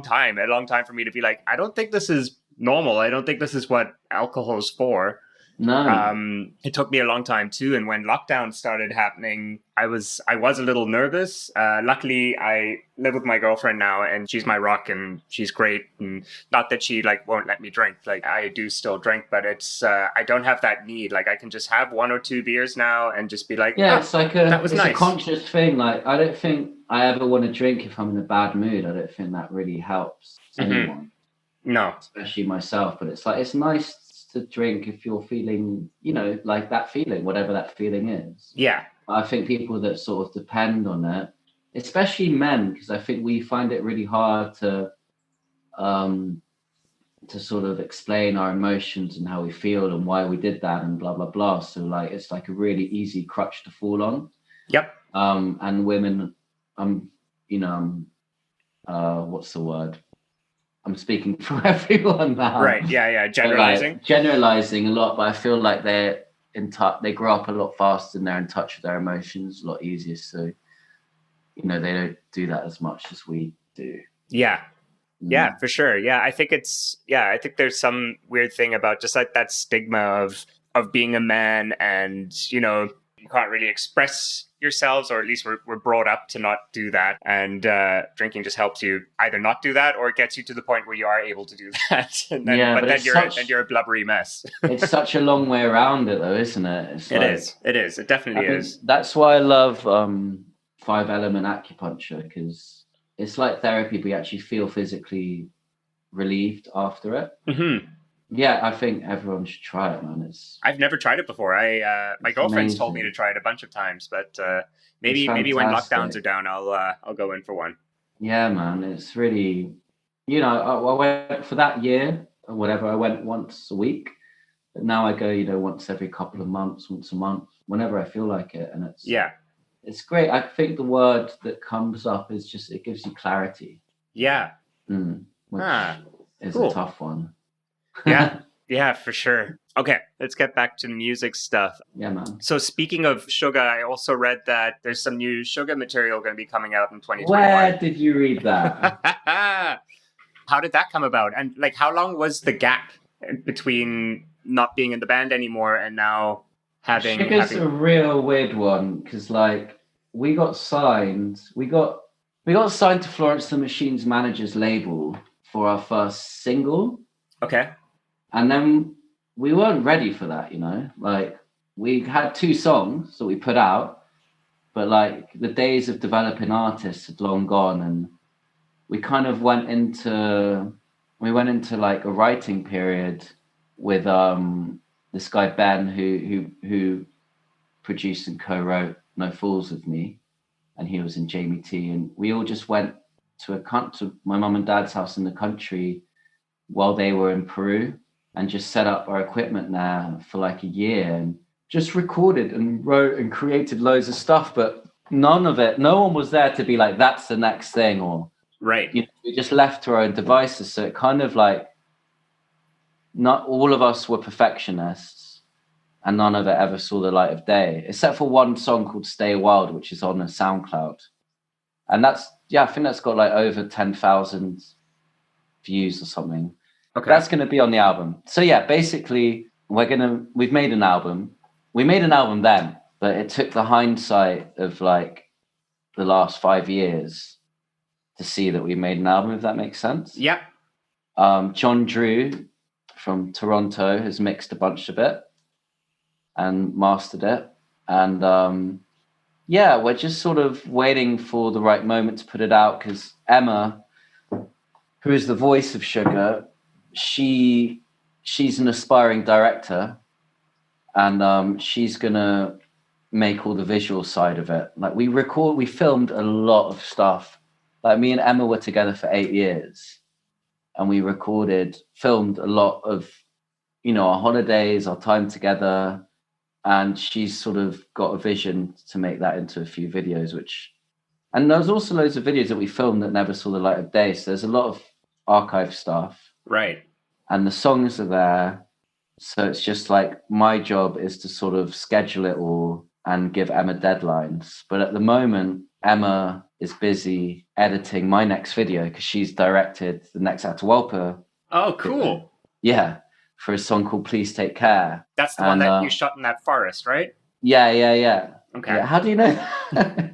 time for me to be like, I don't think this is normal. I don't think this is what alcohol is for. No. It took me a long time too, and when lockdown started happening, I was a little nervous. Luckily, I live with my girlfriend now, and she's my rock, and she's great. And not that she like won't let me drink. Like I do still drink, but it's I don't have that need. Like I can just have 1 or 2 beers now and just be like, Yeah, it's like that was it's nice. a conscious thing. Like I don't think I ever want to drink if I'm in a bad mood. I don't think that really helps anyone. No, especially myself. But it's like it's nice to drink if you're feeling, you know, like that feeling, whatever that feeling is. Yeah. I think people that sort of depend on it, especially men, because I think we find it really hard to sort of explain our emotions and how we feel and why we did that and blah blah blah. So like it's like a really easy crutch to fall on. Yep. And women, what's the word? I'm speaking for everyone now. Right. Yeah. Generalizing. Like, generalizing a lot, but I feel like they're in touch. They grow up a lot faster and they're in touch with their emotions a lot easier. So, you know, they don't do that as much as we do. Yeah. Yeah, for sure. Yeah, I think there's some weird thing about just like that stigma of being a man, and you know, you can't really express yourselves, or at least we're brought up to not do that. And drinking just helps you either not do that, or it gets you to the point where you are able to do that. And then, yeah, but then you're a blubbery mess. It's such a long way around it, though, isn't it? It is. It definitely is. That's why I love 5-element acupuncture, because it's like therapy, but you actually feel physically relieved after it. Mm-hmm. Yeah, I think everyone should try it, man. I've never tried it before. My girlfriend's told me to try it a bunch of times, but maybe when lockdowns are down, I'll go in for one. Yeah, man, it's really, you know, I went for that year or whatever. I went once a week, but now I go, you know, once every couple of months, once a month, whenever I feel like it, and it's great. I think the word that comes up is just it gives you clarity. Yeah. Which is cool. a tough one. Yeah, for sure. Okay, let's get back to music stuff. Yeah, man. So speaking of Shuga, I also read that there's some new Shuga material going to be coming out in 2021. Where did you read that? How did that come about? And like, how long was the gap between not being in the band anymore and now having... Shuga's a real weird one, because like we got signed to Florence the Machine's manager's label for our first single. Okay. And then we weren't ready for that, like we had 2 songs that we put out, but like the days of developing artists had long gone, and we kind of went into like a writing period with this guy Ben who produced and co-wrote No Fools with me, and he was in Jamie T, and we all just went to my mum and dad's house in the country while they were in Peru, and just set up our equipment there for like a year and just recorded and wrote and created loads of stuff, but no one was there to be like, that's the next thing, or right. We just left to our own devices. So it kind of like, not all of us were perfectionists, and none of it ever saw the light of day, except for one song called Stay Wild, which is on a SoundCloud. And I think that's got like over 10,000 views or something. Okay. That's going to be on the album. So yeah, basically we've made an album. We made an album then, but it took the hindsight of like the last 5 years to see that we made an album, if that makes sense. Yep. John Drew from Toronto has mixed a bunch of it and mastered it. And yeah, we're just sort of waiting for the right moment to put it out, because Emma, who is the voice of Shuga, she's an aspiring director, and she's gonna make all the visual side of it. Like we filmed a lot of stuff. Like me and Emma were together for 8 years, and we filmed a lot of, our holidays, our time together. And she's sort of got a vision to make that into a few videos, and there's also loads of videos that we filmed that never saw the light of day. So there's a lot of archive stuff. Right. And the songs are there. So it's just like, my job is to sort of schedule it all and give Emma deadlines. But at the moment, Emma is busy editing my next video, because she's directed the next Attawalpa. Oh, cool. Video. Yeah. For a song called Please Take Care. That's the one that you shot in that forest, right? Yeah. Okay. Yeah, how do you know?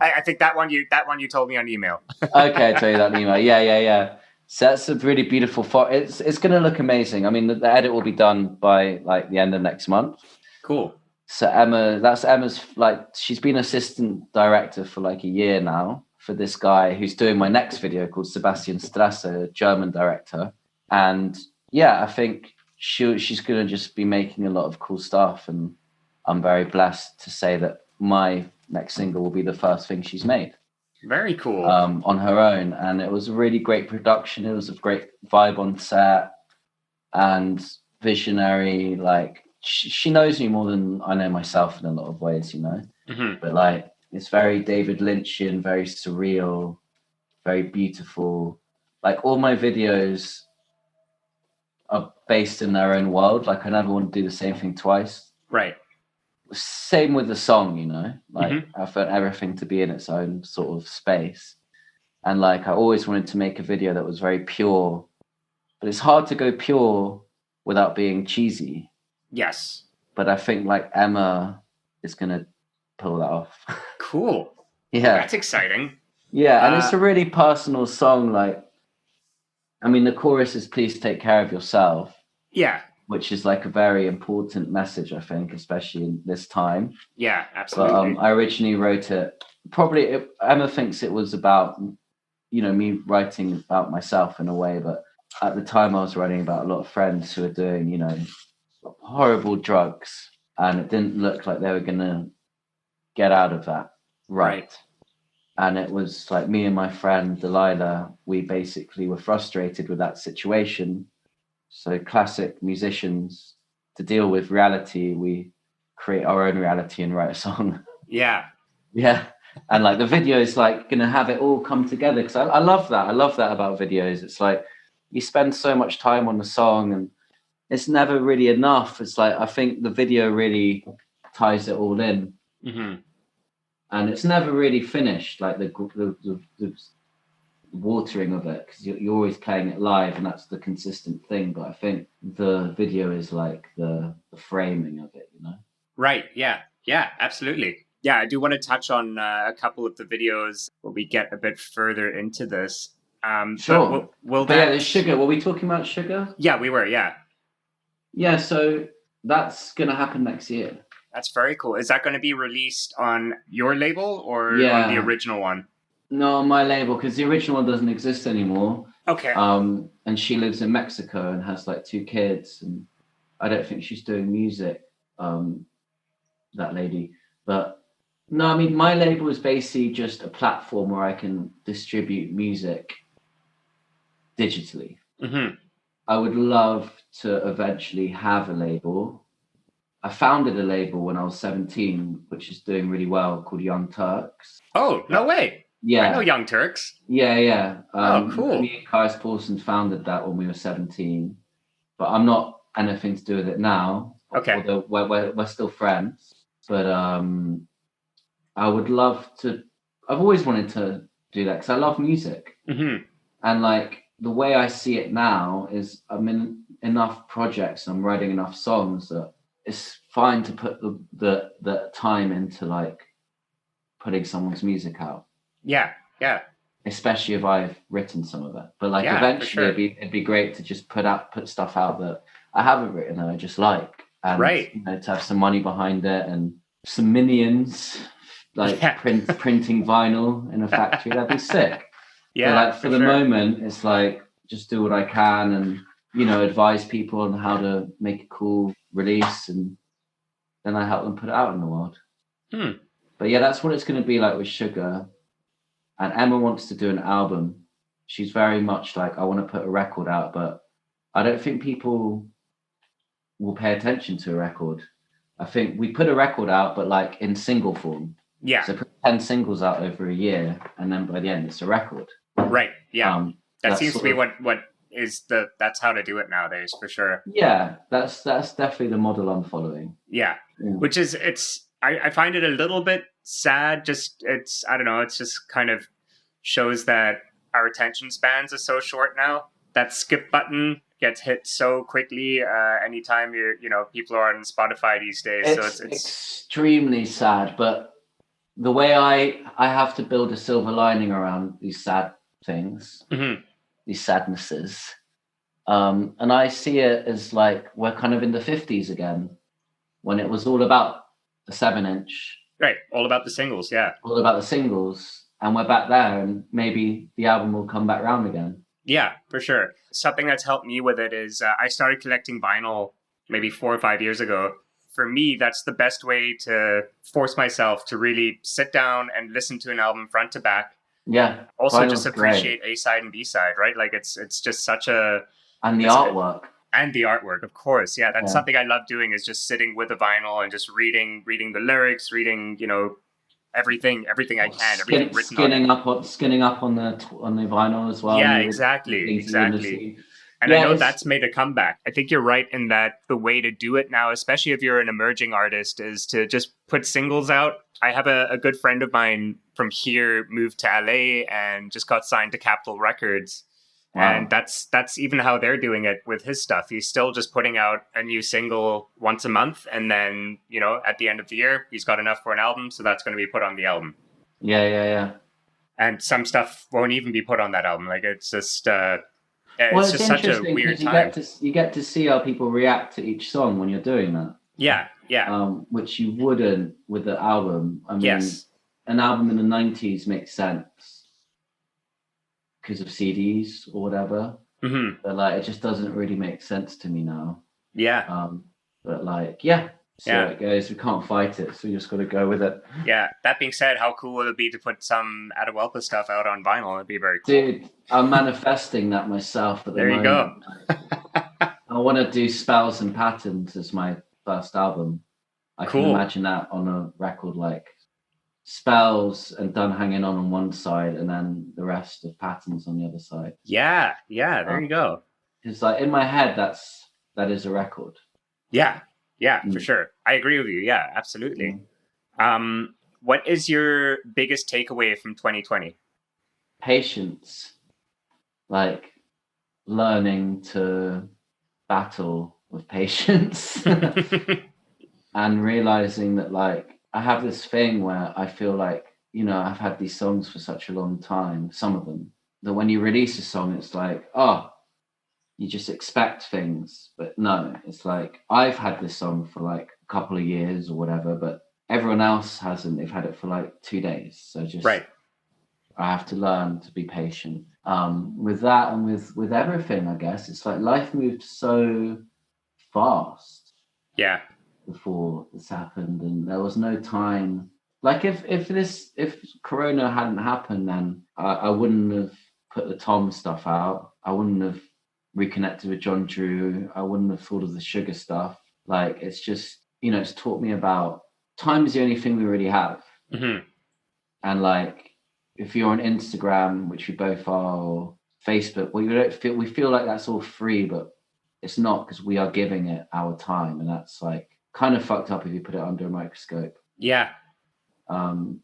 I think that one you told me on email. Okay, I tell you that in email. Yeah. So that's a really beautiful forest. It's going to look amazing. I mean, the edit will be done by like the end of next month. Cool. So Emma's like, she's been assistant director for like a year now for this guy who's doing my next video called Sebastian Strasse, a German director. And yeah, I think she's going to just be making a lot of cool stuff, and I'm very blessed to say that my next single will be the first thing she's made. Very cool. On her own, and it was a really great production. It was a great vibe on set, and visionary. Like she knows me more than I know myself in a lot of ways, Mm-hmm. But like, it's very David Lynchian, very surreal, very beautiful. Like all my videos are based in their own world. Like I never want to do the same thing twice. Right. Same with the song, like Mm-hmm. I felt everything to be in its own sort of space. And like, I always wanted to make a video that was very pure, but it's hard to go pure without being cheesy. Yes. But I think like Emma is going to pull that off. Cool. Yeah. That's exciting. Yeah. And it's a really personal song. Like, I mean, the chorus is "Please take care of yourself." Yeah. Which is like a very important message, I think, especially in this time. Yeah, absolutely. But I originally wrote it. Emma thinks it was about, me writing about myself in a way. But at the time, I was writing about a lot of friends who were doing, horrible drugs, and it didn't look like they were gonna get out of that. Right. And it was like me and my friend Delilah, we basically were frustrated with that situation. So classic musicians, to deal with reality, we create our own reality and write a song. Yeah. Yeah. And like the video is like going to have it all come together. Because I love that. I love that about videos. It's like you spend so much time on the song and it's never really enough. It's like, I think the video really ties it all in. Mm-hmm. And it's never really finished, like the watering of it, because you're always playing it live, and that's the consistent thing. But I think the video is like the framing of it, Right. Yeah, absolutely. Yeah, I do want to touch on a couple of the videos where we get a bit further into this. Sure. Will But that? yeah, there's Shuga. Were we talking about Shuga? Yeah, we were. Yeah, Yeah, so that's gonna happen next year. that's very cool. Is that going to be released on your label or on the Yeah. original one? No, on my label, because the original one doesn't exist anymore. Okay. And she lives in Mexico and has like 2 kids, and I don't think she's doing music. That lady, but no, I mean my label is basically just a platform where I can distribute music digitally. Mm-hmm. I would love to eventually have a label. I founded a label when I was 17, which is doing really well, called Young Turks. Oh, no way. Yeah. I know Young Turks. Yeah. Oh, cool. Me and Kais Paulson founded that when we were 17, but I'm not anything to do with it now. Okay. Although we're still friends. But I would love to. I've always wanted to do that because I love music. Mm-hmm. And like the way I see it now is I'm in enough projects, I'm writing enough songs that it's fine to put the time into like putting someone's music out. Yeah. Especially if I've written some of it. But like Yeah, eventually for sure. it'd be great to just put stuff out that I haven't written that I just like. And Right. you know, to have some money behind it and some minions like printing vinyl in a factory, that'd be sick. Yeah. But like for the moment, it's like just do what I can and you know advise people on how to make a cool release, and then I help them put it out in the world. But yeah, that's what it's going to be like with Shuga. And Emma wants to do an album. She's very much like, I want to put a record out, but I don't think people will pay attention to a record. I think we put a record out, but like in single form. Yeah. So put 10 singles out over a year, and then by the end, it's a record. Right. Yeah. That seems to be what that's how to do it nowadays for sure. Yeah, that's definitely the model I'm following. Yeah. Which is I find it a little bit sad. I don't know. It's just kind of shows that our attention spans are so short now. That skip button gets hit so quickly anytime people are on Spotify these days. It's So it's extremely sad, but the way I have to build a silver lining around these sad things, these sadnesses, and I see it as like we're kind of in the 50s again, when it was all about the 7-inch. Right, all about the singles, yeah. All about the singles, and we're back there, and maybe the album will come back round again. Yeah, for sure. Something that's helped me with it is I started collecting vinyl maybe 4 or 5 years ago. For me, that's the best way to force myself to really sit down and listen to an album front to back. Yeah. Also, just appreciate A side and B side, right? Like it's just such a and the artwork. And the artwork, of course. Yeah, that's something I love doing, is just sitting with a vinyl and just reading the lyrics, reading, everything I can, everything written skinning up on the vinyl as well. Yeah, exactly. And I know that's made a comeback. I think you're right in that the way to do it now, especially if you're an emerging artist, is to just put singles out. I have a good friend of mine from here moved to LA and just got signed to Capitol Records. Wow. And that's even how they're doing it with his stuff. He's still just putting out a new single once a month. And then, at the end of the year, he's got enough for an album. So that's going to be put on the album. Yeah. And some stuff won't even be put on that album. Like it's just, it's just such a weird time. You get to see how people react to each song when you're doing that. Yeah. Which you wouldn't with the album. I mean, an album in the 90s makes sense because of CDs or whatever. But like it just doesn't really make sense to me now. But like how it goes. We can't fight it, so we just got to go with it. That being said, how cool would it be to put some Attawalpa stuff out on vinyl? It'd be very cool. Dude, I'm manifesting that myself at the moment. There you go. I want to do Spells and Patterns as my first album. I can imagine that on a record, like Spells and Done Hanging On one side, and then the rest of Patterns on the other side. Yeah, there you go. It's like in my head, that is a record. Yeah, for sure. I agree with you. Yeah, absolutely. What is your biggest takeaway from 2020? Patience. Like learning to battle with patience and realizing that like I have this thing where I feel like, I've had these songs for such a long time, some of them, that when you release a song, it's like, oh, you just expect things. But no, it's like, I've had this song for like a couple of years or whatever, but everyone else hasn't. They've had it for like 2 days. So just, Right. I have to learn to be patient with that, and with everything, I guess. It's like life moved so fast Yeah. before this happened, and there was no time. Like if Corona hadn't happened, then I wouldn't have put the Tom stuff out. I wouldn't have reconnected with John Drew. I wouldn't have thought of the Shuga stuff. Like, it's just, it's taught me about time is the only thing we really have. Mm-hmm. And like, if you're on Instagram, which we both are, or Facebook, we feel like that's all free, but it's not, because we are giving it our time, and that's like kind of fucked up if you put it under a microscope. Yeah.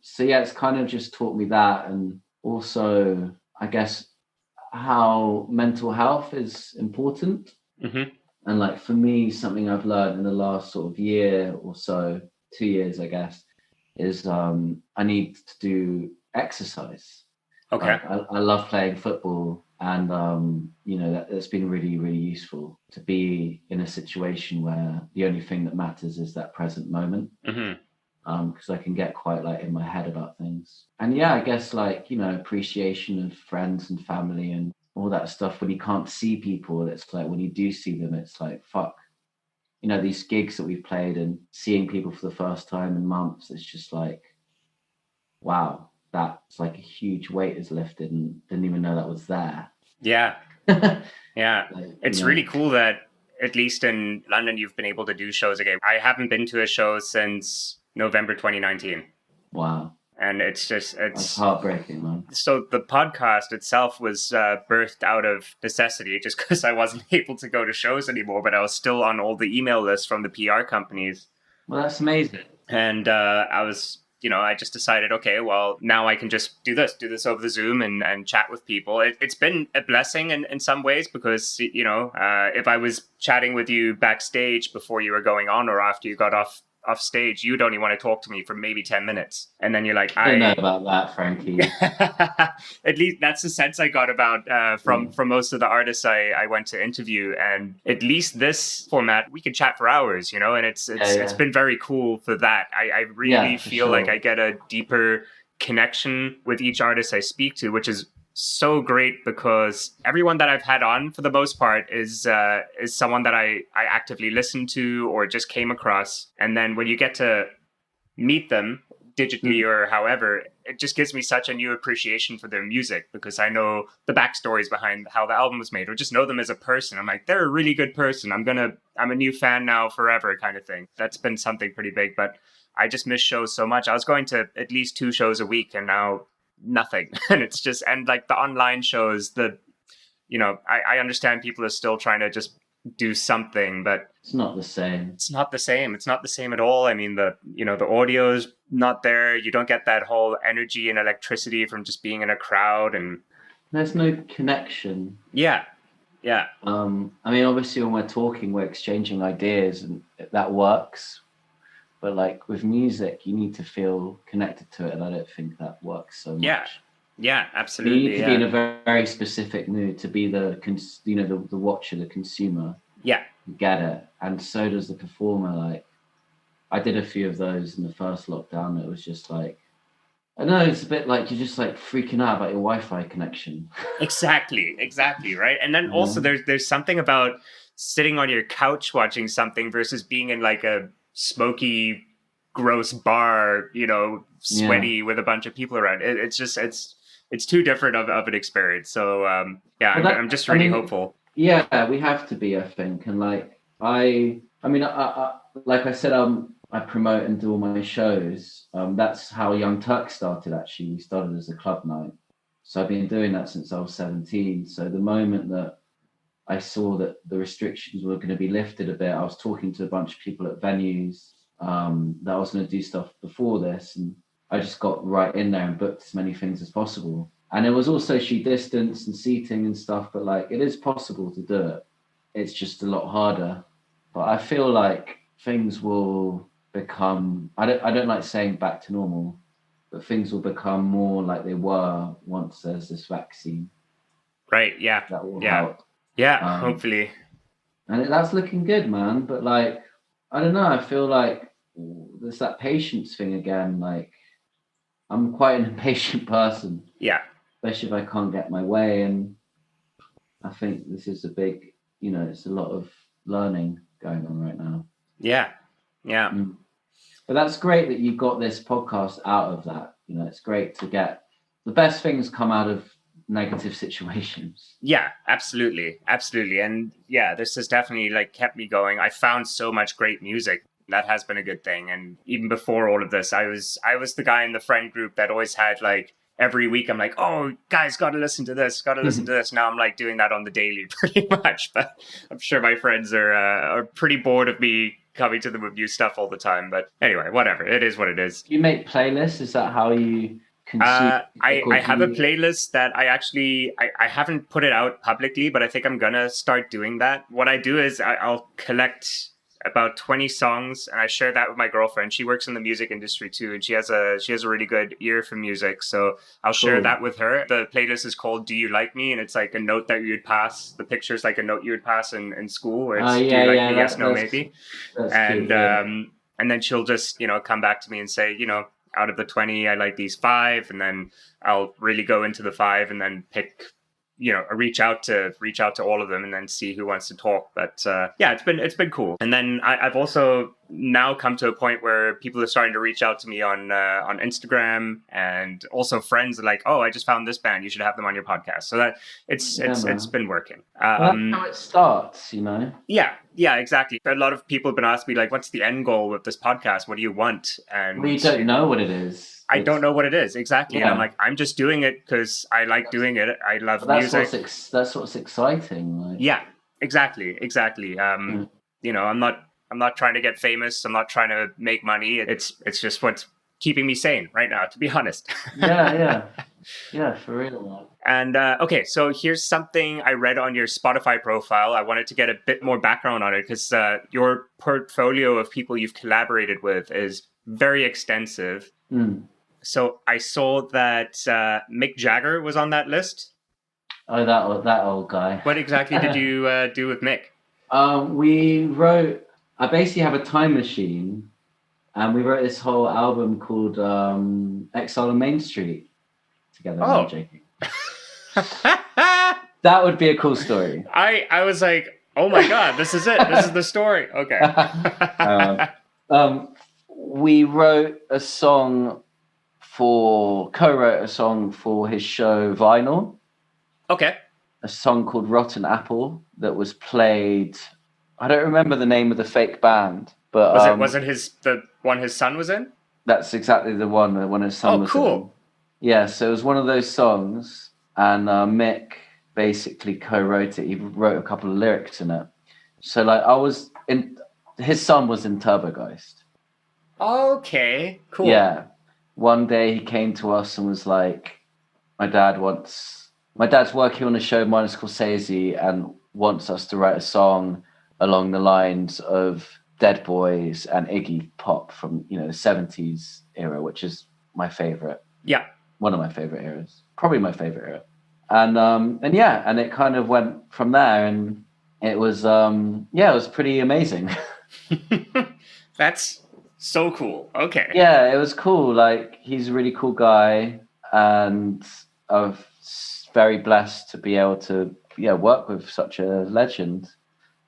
So yeah, it's kind of just taught me that, and also, I guess, how mental health is important. Mm-hmm. And like, for me, something I've learned in the last sort of year or so, 2 years, I guess, is I need to do exercise. Okay. I love playing football, and that's been really, really useful to be in a situation where the only thing that matters is that present moment. Mm-hmm. Because I can get quite like in my head about things. And yeah, I guess like, appreciation of friends and family and all that stuff. When you can't see people, it's like, when you do see them, it's like, fuck. These gigs that we've played and seeing people for the first time in months, it's just like, wow, that's like a huge weight is lifted, and didn't even know that was there. Yeah. Yeah. Like, It's really cool that at least in London, you've been able to do shows again. I haven't been to a show since November 2019. Wow. And it's That's heartbreaking, man. so the podcast itself was birthed out of necessity, just because I wasn't able to go to shows anymore, but I was still on all the email lists from the PR companies. Well, that's amazing. And I was, I just decided, okay, well, now I can just do this over the Zoom and chat with people. It's been a blessing in some ways, because, if I was chatting with you backstage before you were going on, or after you got off stage, you'd only want to talk to me for maybe 10 minutes. And then you're like, I don't know about that, Frankie. At least that's the sense I got about from most of the artists I went to interview. And at least this format, we could chat for hours, and it's been very cool for that. I really feel like I get a deeper connection with each artist I speak to, which is so great, because everyone that I've had on, for the most part, is someone that I actively listened to or just came across. And then when you get to meet them digitally or however, it just gives me such a new appreciation for their music, because I know the backstories behind how the album was made, or just know them as a person. I'm like, they're a really good person. I'm a new fan now forever, kind of thing. That's been something pretty big, but I just miss shows so much. I was going to at least 2 shows a week, and now nothing. And it's just, and like the online shows, I understand people are still trying to just do something, but it's not the same. It's not the same at all. I mean, the audio's not there. You don't get that whole energy and electricity from just being in a crowd, and there's no connection. Yeah. I mean, obviously when we're talking, we're exchanging ideas, and that works. But like with music, you need to feel connected to it, and I don't think that works so much. Yeah, absolutely. You need to be in a very, very specific mood to be the watcher, the consumer. Yeah, you get it, and so does the performer. Like, I did a few of those in the first lockdown. It was just like, I know it's a bit like you're just like freaking out about your Wi-Fi connection. Exactly, right. And then also there's something about sitting on your couch watching something versus being in like a smoky, gross bar, sweaty with a bunch of people around. It's just it's too different of an experience. So I'm just really hopeful. Yeah, we have to be, I think. And like I like I said, I promote and do all my shows. That's how Young Turks started. Actually, we started as a club night, so I've been doing that since I was 17. So the moment that I saw that the restrictions were going to be lifted a bit, I was talking to a bunch of people at venues that I was going to do stuff before this, and I just got right in there and booked as many things as possible. And it was all socially distanced and seating and stuff, but like, it is possible to do it. It's just a lot harder. But I feel like things will become, I don't like saying back to normal, but things will become more like they were once there's this vaccine. Right. Yeah. That will Yeah. help. Yeah. Hopefully. And that's looking good, man. But like, I don't know. I feel like there's that patience thing again. Like, I'm quite an impatient person. Yeah. Especially if I can't get my way. And I think this is a big, it's a lot of learning going on right now. Yeah. Yeah. But that's great that you got this podcast out of that. It's great to get the best things come out of negative situations. Yeah, absolutely. Absolutely. And yeah, this has definitely like kept me going. I found so much great music. That has been a good thing. And even before all of this, I was the guy in the friend group that always had like every week I'm like, oh, guys, got to listen to this, got to listen to this. Now I'm like doing that on the daily pretty much. But I'm sure my friends are pretty bored of me coming to them with new stuff all the time. But anyway, whatever. It is what it is. You make playlists? Is that how you consume? I have a playlist that I haven't put it out publicly, but I think I'm gonna start doing that. What I do is I'll collect about 20 songs and I share that with my girlfriend. She works in the music industry too, and she has a really good ear for music, so I'll share that with her. The playlist is called Do You Like Me, and it's like a note that you would pass. The picture is like a note you would pass in school where it's Do you like me, yes, no, maybe. And cute, and then she'll just come back to me and say, out of the 20 I like these 5, and then I'll really go into the 5 and then pick reach out to all of them and then see who wants to talk. But yeah, it's been cool. And then I've also now come to a point where people are starting to reach out to me on Instagram, and also friends are like, oh, I just found this band, you should have them on your podcast. So that it's been working. That's how it starts, Yeah, exactly. A lot of people have been asking me like, what's the end goal with this podcast? What do you want? And we don't know what it is. I don't know what it is exactly. And I'm like, I'm just doing it because I like doing it. I love music. That's what's exciting. Like. Yeah, exactly. I'm not trying to get famous. I'm not trying to make money. It's just what's keeping me sane right now, to be honest. Yeah, for real. And okay, so here's something I read on your Spotify profile. I wanted to get a bit more background on it because your portfolio of people you've collaborated with is very extensive. So I saw that Mick Jagger was on that list. Oh, that old guy. What exactly did you do with Mick? I basically have a time machine, and we wrote this whole album called Exile on Main Street together. Oh. I'm joking. That would be a cool story. I was like, oh my God, this is it. This is the story. Okay. We co-wrote a song for his show Vinyl. Okay. A song called Rotten Apple that was played. I don't remember the name of the fake band, but was it the one his son was in? That's exactly the one when his son was in. Oh, cool. Yeah, so it was one of those songs, and Mick basically co-wrote it. He wrote a couple of lyrics in it. So like his son was in Turbogeist. Okay, cool. Yeah. One day he came to us and was like, my dad's working on a show of Martin Scorsese and wants us to write a song along the lines of Dead Boys and Iggy Pop from, the 70s era, which is my favorite. Yeah. One of my favorite eras. Probably my favorite era. And it kind of went from there, and it was it was pretty amazing. That's so cool. Okay. Yeah, it was cool. Like, he's a really cool guy, and I'm very blessed to be able to work with such a legend.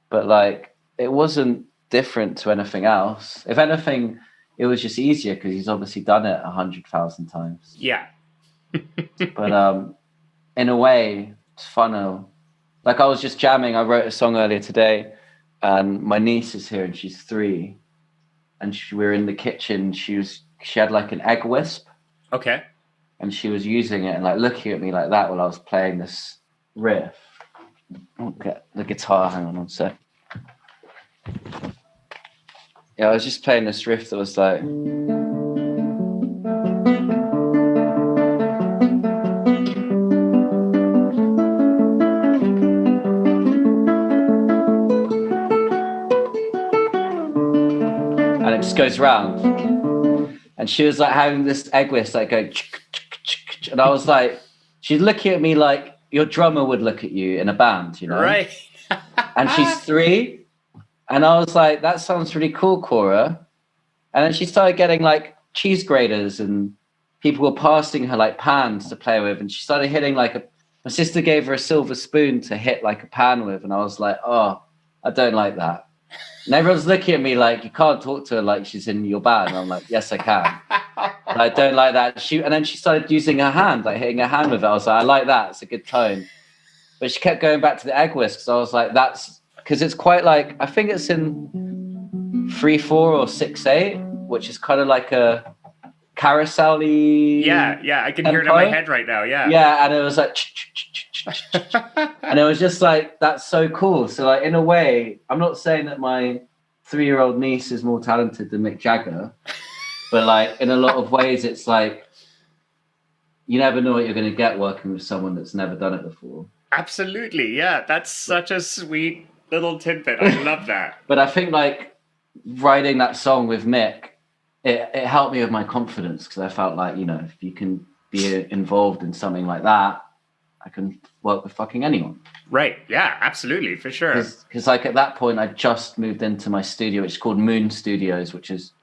But like, it wasn't different to anything else. If anything, it was just easier because he's obviously done it 100,000 times. Yeah. But in a way, it's fun. Like, I was just jamming. I wrote a song earlier today, and my niece is here, and she's 3. And we were in the kitchen. She had like an egg wisp. Okay. And she was using it and like looking at me like that while I was playing this riff. I'll get the guitar. Hang on one sec. Yeah, I was just playing this riff that was like. Goes round, and she was like having this egg whisk like going, and I was like, she's looking at me like your drummer would look at you in a band, you know? Right. And she's 3. And I was like, that sounds really cool, Cora. And then she started getting like cheese graters and people were passing her like pans to play with. And she started hitting like my sister gave her a silver spoon to hit like a pan with. And I was like, oh, I don't like that. And everyone's looking at me like, you can't talk to her like she's in your band. And I'm like, yes, I can. But I don't like that. And then she started using her hand, like hitting her hand with it. I was like, I like that. It's a good tone. But she kept going back to the egg whisk. So I was like, that's because it's quite like, I think it's in 3/4 or 6/8, which is kind of like a carousel-y. Yeah, I can hear it in my head right now. Yeah, and it was like, and it was just like, that's so cool. So like, in a way, I'm not saying that my 3-year-old niece is more talented than Mick Jagger, but like in a lot of ways, it's like you never know what you're going to get working with someone that's never done it before. Absolutely, yeah. That's such a sweet little tidbit. I love that. But I think like writing that song with Mick, it helped me with my confidence because I felt like, you know, if you can be involved in something like that, I can work with fucking anyone. Right, yeah, absolutely, for sure. Because like at that point, I just moved into my studio, which is called Moon Studios, which is,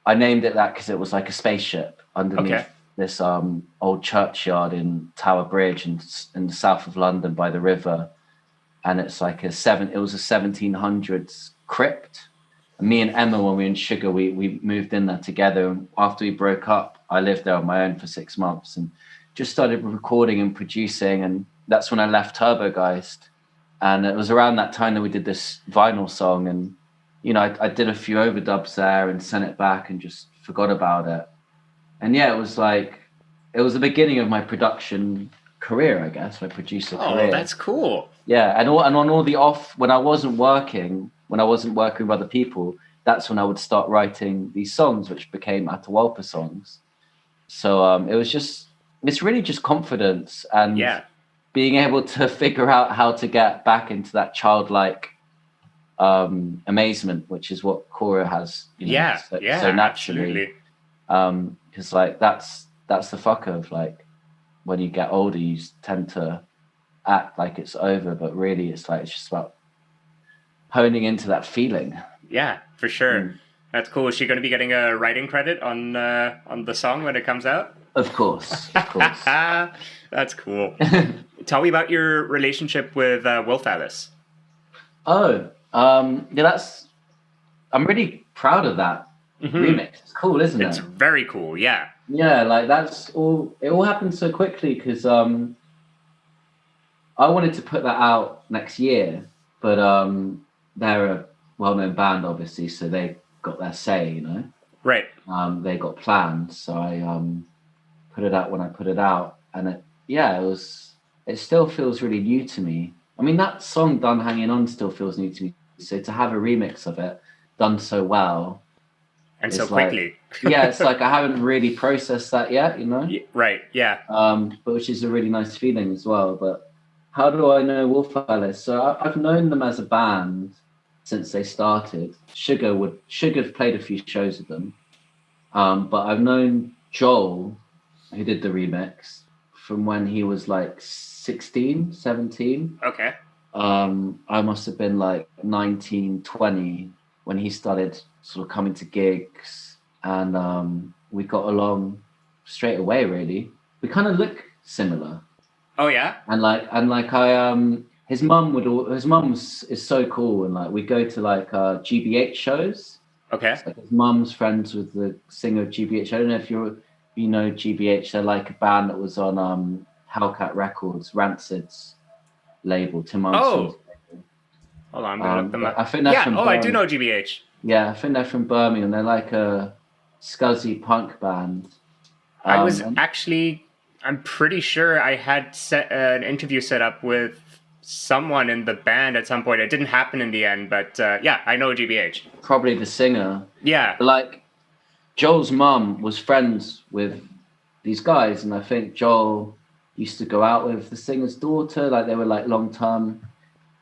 I named it that because it was like a spaceship underneath this old churchyard in Tower Bridge in the south of London by the river. And it's like it was a 1700s crypt. And me and Emma, when we were in Shuga, we moved in there together. And after we broke up, I lived there on my own for 6 months and just started recording and producing. And that's when I left Turbogeist. And it was around that time that we did this vinyl song. And, you know, I did a few overdubs there and sent it back and just forgot about it. And yeah, it was the beginning of my production career, I guess, my producer career. Oh, that's cool. Yeah, and on all the off, when I wasn't working with other people, that's when I would start writing these songs, which became Attawalpa songs. So it's really just confidence and being able to figure out how to get back into that childlike amazement, which is what Cora has, you know, so naturally. Because like that's the fuck of like when you get older, you tend to act like it's over, but really it's just about honing into that feeling. Yeah, for sure. That's cool. Is she going to be getting a writing credit on the song when it comes out? Of course. That's cool. Tell me about your relationship with Wolf Alice. Oh, yeah, I'm really proud of that remix. It's cool, isn't it? It's very cool, yeah. Yeah, like it all happened so quickly because I wanted to put that out next year, but they're a well-known band, obviously, so they got their say, you know. Right. They got plans, so I put it out when I put it out, and it still feels really new to me. I mean, that song "Done Hanging On" still feels new to me. So to have a remix of it done so well and so quickly, it's like I haven't really processed that yet, you know. Right. Yeah. But which is a really nice feeling as well. But how do I know Wolf Alice? So I've known them as a band since they started. Shuga played a few shows with them, but I've known Joel, who did the remix, from when he was like 16, 17. Okay. I must have been like 19, 20 when he started sort of coming to gigs, and we got along straight away. Really, we kind of look similar. Oh yeah. And his mum is so cool, and like we go to like GBH shows. Okay. Like his mum's friends with the singer of GBH. I don't know if you know GBH. They're like a band that was on Hellcat Records, Rancid's label, Tim Armstrong's label. Hold on, I'm gonna look them up. I think they're from I do know GBH. Yeah, I think they're from Birmingham. They're like a scuzzy punk band. I was actually, I'm pretty sure I had set an interview set up with someone in the band at some point. It didn't happen in the end, but yeah, I know GBH. Probably the singer. Yeah. But like, Joel's mum was friends with these guys, and I think Joel used to go out with the singer's daughter. Like they were like long-term,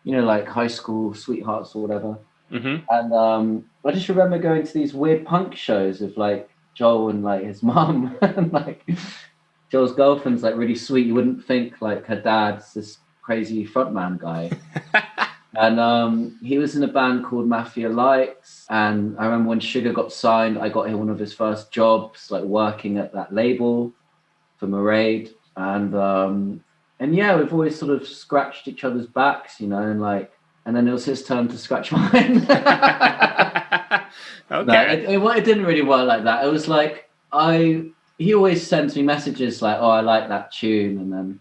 you know, like high school sweethearts or whatever. Mm-hmm. And I just remember going to these weird punk shows with like Joel and like his mum, and like Joel's girlfriend's like really sweet. You wouldn't think like her dad's this crazy frontman guy. And he was in a band called Mafia Lights. And I remember when Shuga got signed, I got him one of his first jobs, like working at that label for Maraid. And yeah, we've always sort of scratched each other's backs, you know, and then it was his turn to scratch mine. Okay. No, it didn't really work like that. It was like he always sends me messages like, "Oh, I like that tune," and then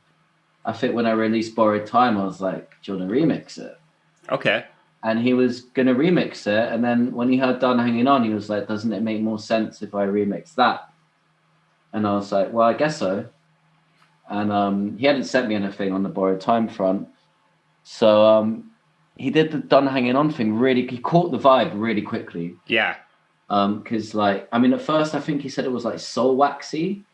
I think when I released Borrowed Time, I was like, "Do you want to remix it?" Okay. And he was gonna remix it, and then when he heard "Done Hanging On," he was like, "Doesn't it make more sense if I remix that?" And I was like, "Well, I guess so." And he hadn't sent me anything on the Borrowed Time front, so he did the "Done Hanging On" thing really. He caught the vibe really quickly. Yeah. Because like, I mean, at first I think he said it was like soul waxy.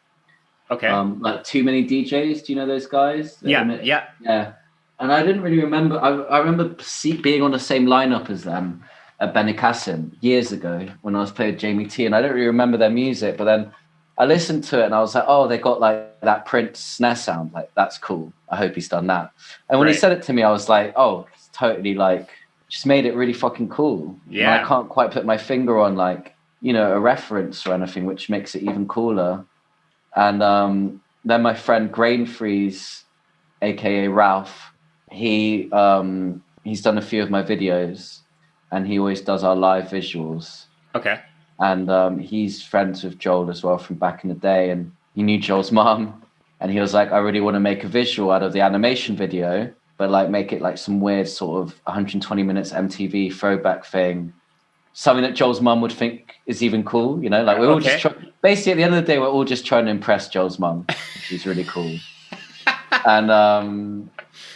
Okay. Like Too Many DJs. Do you know those guys? Yeah. And I didn't really remember. I remember being on the same lineup as them at Benicassim years ago when I was playing with Jamie T, and I don't really remember their music. But then I listened to it and I was like, oh, they got like that Prince snare sound. Like, that's cool. I hope he's done that. And when he said it to me, I was like, oh, it's totally like, just made it really fucking cool. Yeah. And I can't quite put my finger on like, you know, a reference or anything, which makes it even cooler. And then my friend Grain Freeze, aka Ralph, he's done a few of my videos, and he always does our live visuals. Okay. And he's friends with Joel as well from back in the day, and he knew Joel's mum, and he was like, I really want to make a visual out of the animation video, but like make it like some weird sort of 120 minutes MTV throwback thing, something that Joel's mum would think is even cool, you know, like we're all just basically at the end of the day, we're all just trying to impress Joel's mum. She's really cool. And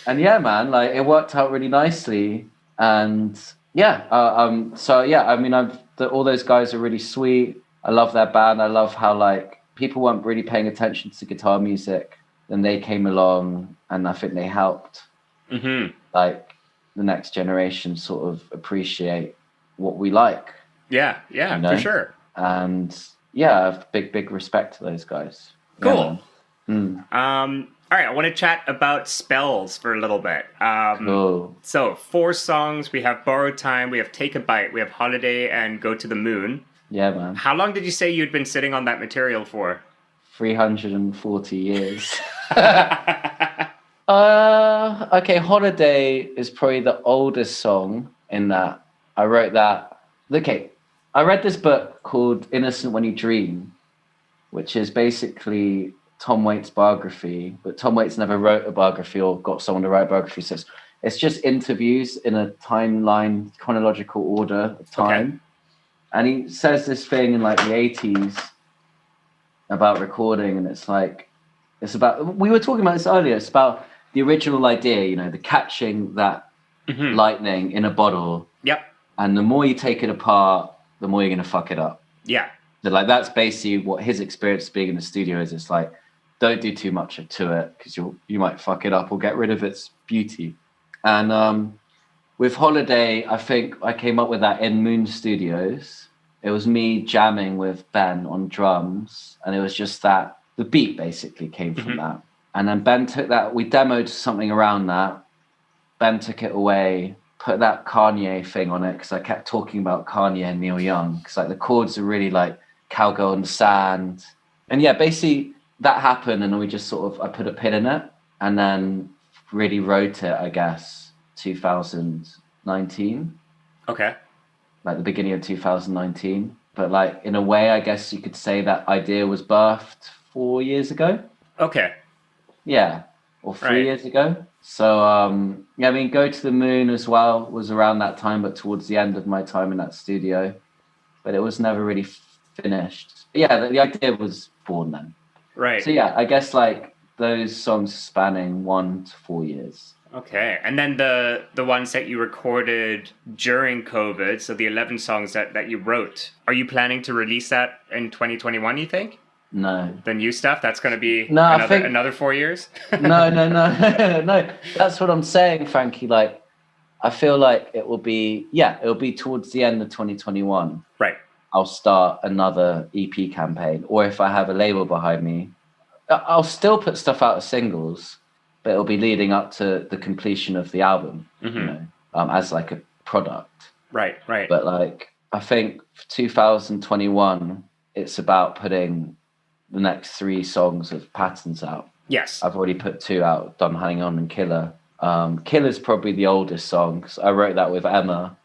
yeah, man, like it worked out really nicely. And yeah, so yeah, I mean, all those guys are really sweet. I love their band. I love how like people weren't really paying attention to guitar music. Then they came along, and I think they helped like the next generation sort of appreciate what we like. Yeah, you know? For sure. And yeah, I have big respect to those guys. Cool. Yeah, all right, I want to chat about spells for a little bit. cool. So 4 songs. We have Borrowed Time, we have Take a Bite, we have Holiday, and Go to the Moon. Yeah, man. How long did you say you'd been sitting on that material for? 340 years. Okay, Holiday is probably the oldest song in that. I wrote that. Okay, I read this book called Innocent When You Dream, which is basically Tom Waits' biography, but Tom Waits never wrote a biography or got someone to write a biography. So it's just interviews in a timeline, chronological order of time. Okay. And he says this thing in like the 80s about recording, and it's about, we were talking about this earlier, it's about the original idea, you know, the catching that lightning in a bottle. Yep. And the more you take it apart, the more you're going to fuck it up. Yeah. So like that's basically what his experience being in the studio is. It's like, don't do too much to it because you might fuck it up or get rid of its beauty. And with Holiday, I think I came up with that in Moon Studios. It was me jamming with Ben on drums, and it was just that the beat basically came from that. And then Ben took that, we demoed something around that. Ben took it away, put that Kanye thing on it because I kept talking about Kanye and Neil Young because like the chords are really like Cowgirl in the Sand. And yeah, basically that happened, and then we just sort of, I put a pin in it and then really wrote it, I guess, 2019. Okay. Like the beginning of 2019. But like in a way, I guess you could say that idea was birthed 4 years ago. Okay. Yeah. Or 3 years ago. So, yeah, I mean, Go to the Moon as well was around that time, but towards the end of my time in that studio. But it was never really finished. But yeah, the idea was born then. Right. So yeah, I guess like those songs spanning 1 to 4 years. Okay. And then the ones that you recorded during COVID, so the 11 songs that you wrote, are you planning to release that in 2021, you think? No. The new stuff? That's going to be another 4 years? No. No. That's what I'm saying, Frankie. Like, I feel like it'll be towards the end of 2021. Right. I'll start another EP campaign. Or if I have a label behind me, I'll still put stuff out as singles, but it'll be leading up to the completion of the album, as like a product. Right. But like, I think for 2021, it's about putting the next 3 songs of Patterns out. Yes. I've already put 2 out, done Hang On and Killer. Killer's probably the oldest song, 'cause I wrote that with Emma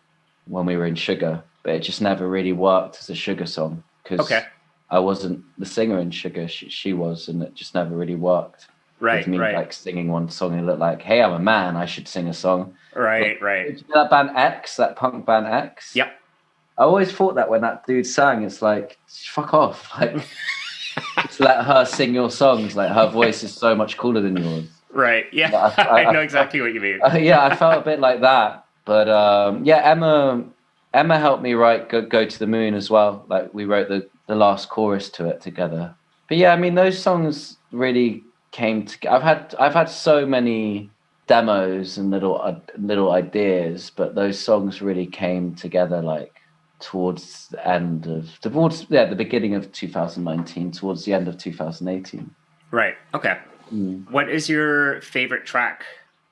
when we were in Shuga, but it just never really worked as a Shuga song, because I wasn't the singer in Shuga, she was, and it just never really worked. Right, with me, right. like singing one song, it looked like, hey, I'm a man, I should sing a song. Right. Did you know that band X, that punk band X? Yep. I always thought that when that dude sang, it's like, fuck off. Like, to let her sing your songs, like her voice is so much cooler than yours. Right. Yeah. I know exactly what you mean. Yeah, I felt a bit like that. But Emma helped me write Go to the Moon as well. Like, we wrote the last chorus to it together. But yeah, I mean, those songs really came together. I've had so many demos and little ideas, but those songs really came together like towards the beginning of 2019, towards the end of 2018. Right. Okay. What is your favorite track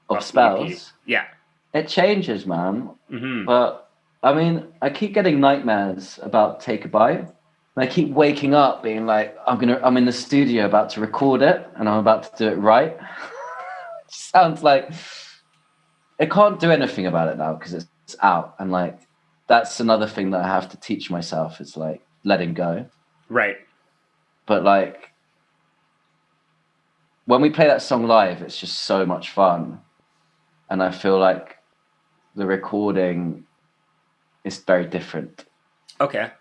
Of the Spells? EP? Yeah. It changes, man. But I mean, I keep getting nightmares about Take a Bite. And I keep waking up being like, I'm in the studio about to record it, and I'm about to do it right. It sounds like I can't do anything about it now because it's out, and like that's another thing that I have to teach myself is like letting go. Right. But like when we play that song live, it's just so much fun, and I feel like the recording is very different. Okay.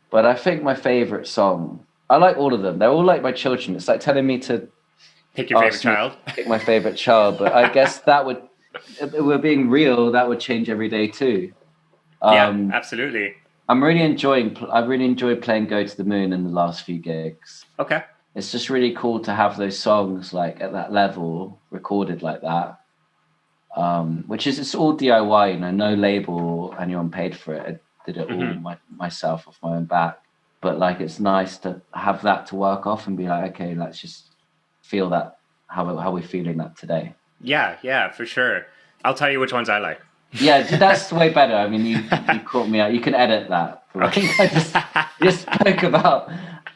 But I think my favorite song, I like all of them. They're all like my children. It's like telling me to pick your favorite child. Pick my favorite child. But I guess that would, if we're being real, that would change every day too. Yeah, absolutely. I really enjoyed playing Go to the Moon in the last few gigs. Okay. It's just really cool to have those songs like at that level recorded like that. Which is, it's all DIY, you know, no label, anyone paid for it. I did it all myself off my own back. But like, it's nice to have that to work off and be like, okay, let's just feel that, how we're feeling that today. Yeah, for sure. I'll tell you which ones I like. Yeah, that's way better. I mean, you caught me out. You can edit that. Okay. I just spoke about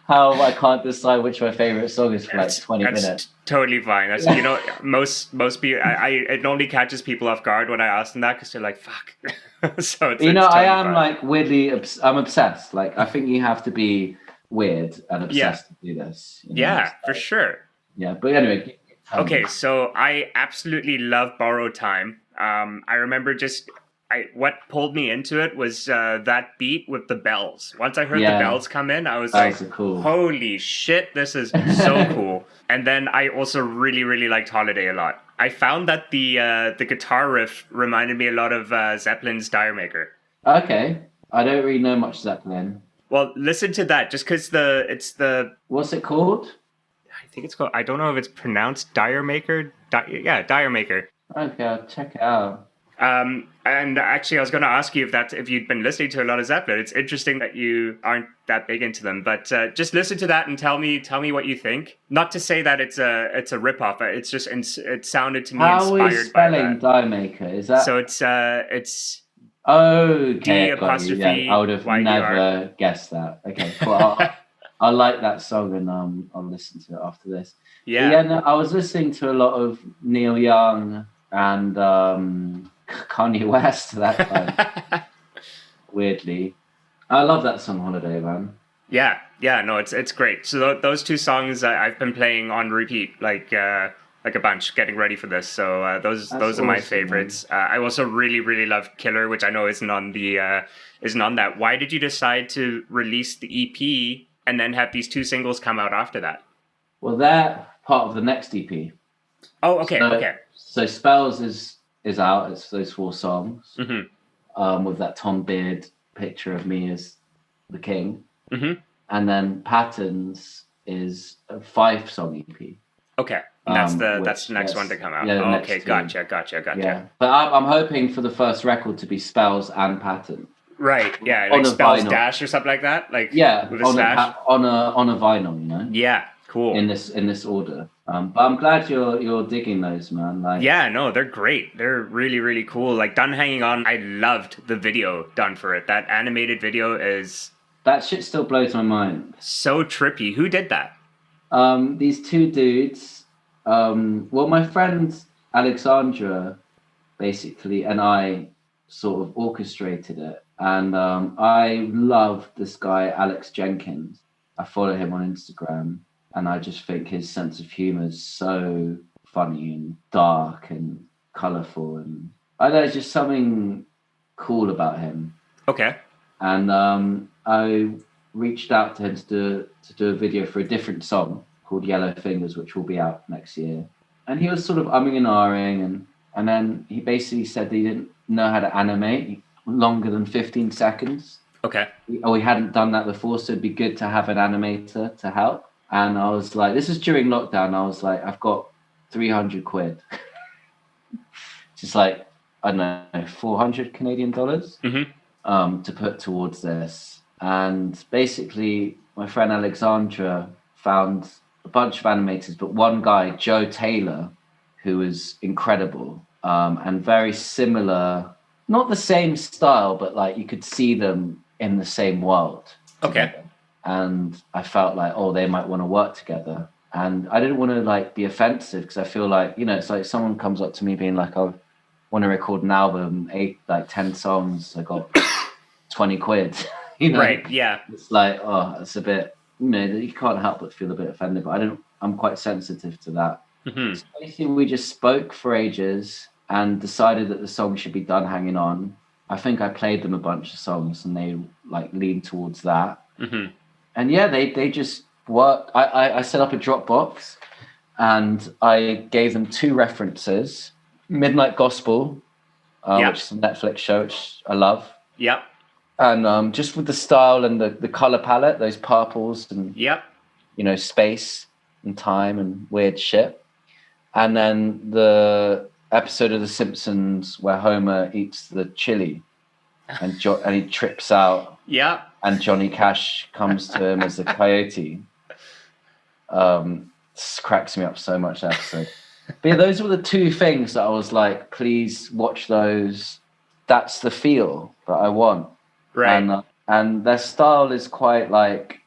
how I can't decide which my favorite song is for like 20 minutes. That's totally fine. That's, you know, most people, it only catches people off guard when I ask them that, because they're like, fuck. So it's, you know, it's totally I am fine. like weirdly, I'm obsessed. Like, I think you have to be weird and obsessed to do this. You know? Yeah, for sure. Yeah, but anyway. Okay, so I absolutely love Borrowed Time. I remember what pulled me into it was that beat with the bells. Once I heard the bells come in, I was like, cool. Holy shit, this is so cool. And then I also really, really liked Holiday a lot. I found that the guitar riff reminded me a lot of Zeppelin's Dire Maker. Okay, I don't really know much Zeppelin. Well, listen to that, just because it's the... What's it called? I think it's called... I don't know if it's pronounced Dire Maker. Dire Maker. Okay, I'll check it out. And actually, I was going to ask you if you'd been listening to a lot of Zeppelin. It's interesting that you aren't that big into them, but just listen to that and tell me what you think. Not to say that it's a ripoff. It's just it sounded to me How inspired by that. is spelling Die Maker? Is that so? It's okay. D''. I would have YER. never guessed that. Okay, cool. I like that song, and I'll listen to it after this. Yeah. No, I was listening to a lot of Neil Young and Kanye West that time. Weirdly, I love that song "Holiday," man. Yeah, no, it's great. So those two songs I've been playing on repeat like a bunch, getting ready for this. So those are my favorites. I also really, really love Killer, which I know isn't on that. Why did you decide to release the EP and then have these two singles come out after that? Well, they're part of the next EP. Oh, okay. So Spells is out. It's those 4 songs with that Tom Beard picture of me as the king. And then Patterns is a 5-song EP. Okay, and that's the next one to come out. Yeah, okay, gotcha. Yeah, but I'm hoping for the first record to be Spells and Pattern. Right, yeah, On like a Spells vinyl. Dash or something like that. Like Yeah, with a slash. on a vinyl, you know. Yeah, Cool. in this order. But I'm glad you're digging those, man. Like, Yeah, no, they're great. They're really, really cool. Like Done Hanging On, I loved the video done for it. That animated video is that shit still blows my mind. so trippy. Who did that? These two dudes. Well, my friend Alexandra, basically, and I sort of orchestrated it. And I love this guy, Alex Jenkins. I follow him on Instagram, and I just think his sense of humor is so funny and dark and colorful. And I know there's just something cool about him. Okay. And I reached out to him to do a video for a different song called Yellow Fingers, which will be out next year. And he was sort of umming and ahhing, and then he basically said that he didn't know how to animate longer than 15 seconds. Okay. Or he hadn't done that before, so it'd be good to have an animator to help. And I was like, this is during lockdown. I was like, I've got 300 quid. Just like, I don't know, 400 Canadian dollars to put towards this. And basically, my friend Alexandra found a bunch of animators, but one guy, Joe Taylor, who is incredible and very similar, not the same style, but like you could see them in the same world. Okay. Together. And I felt like, oh, they might want to work together. And I didn't want to like be offensive because I feel like, you know, it's like someone comes up to me being like, I want to record an album, 10 songs. I got 20 quid, you know? Right. Yeah. It's like, oh, it's a bit, you know, you can't help but feel a bit offended, but I'm quite sensitive to that. So basically we just spoke for ages and decided that the song should be Done Hanging On. I think I played them a bunch of songs and they like leaned towards that. And yeah, they just worked. I set up a Dropbox and I gave them 2 references. Midnight Gospel, which is a Netflix show, which I love. Yep. And just with the style and the color palette, those purples and, you know, space and time and weird shit. And then the episode of The Simpsons where Homer eats the chili and he trips out. Yeah. And Johnny Cash comes to him as a coyote. This cracks me up so much, that episode. But yeah, those were the 2 things that I was like, please watch those. That's the feel that I want. Right. And their style is quite like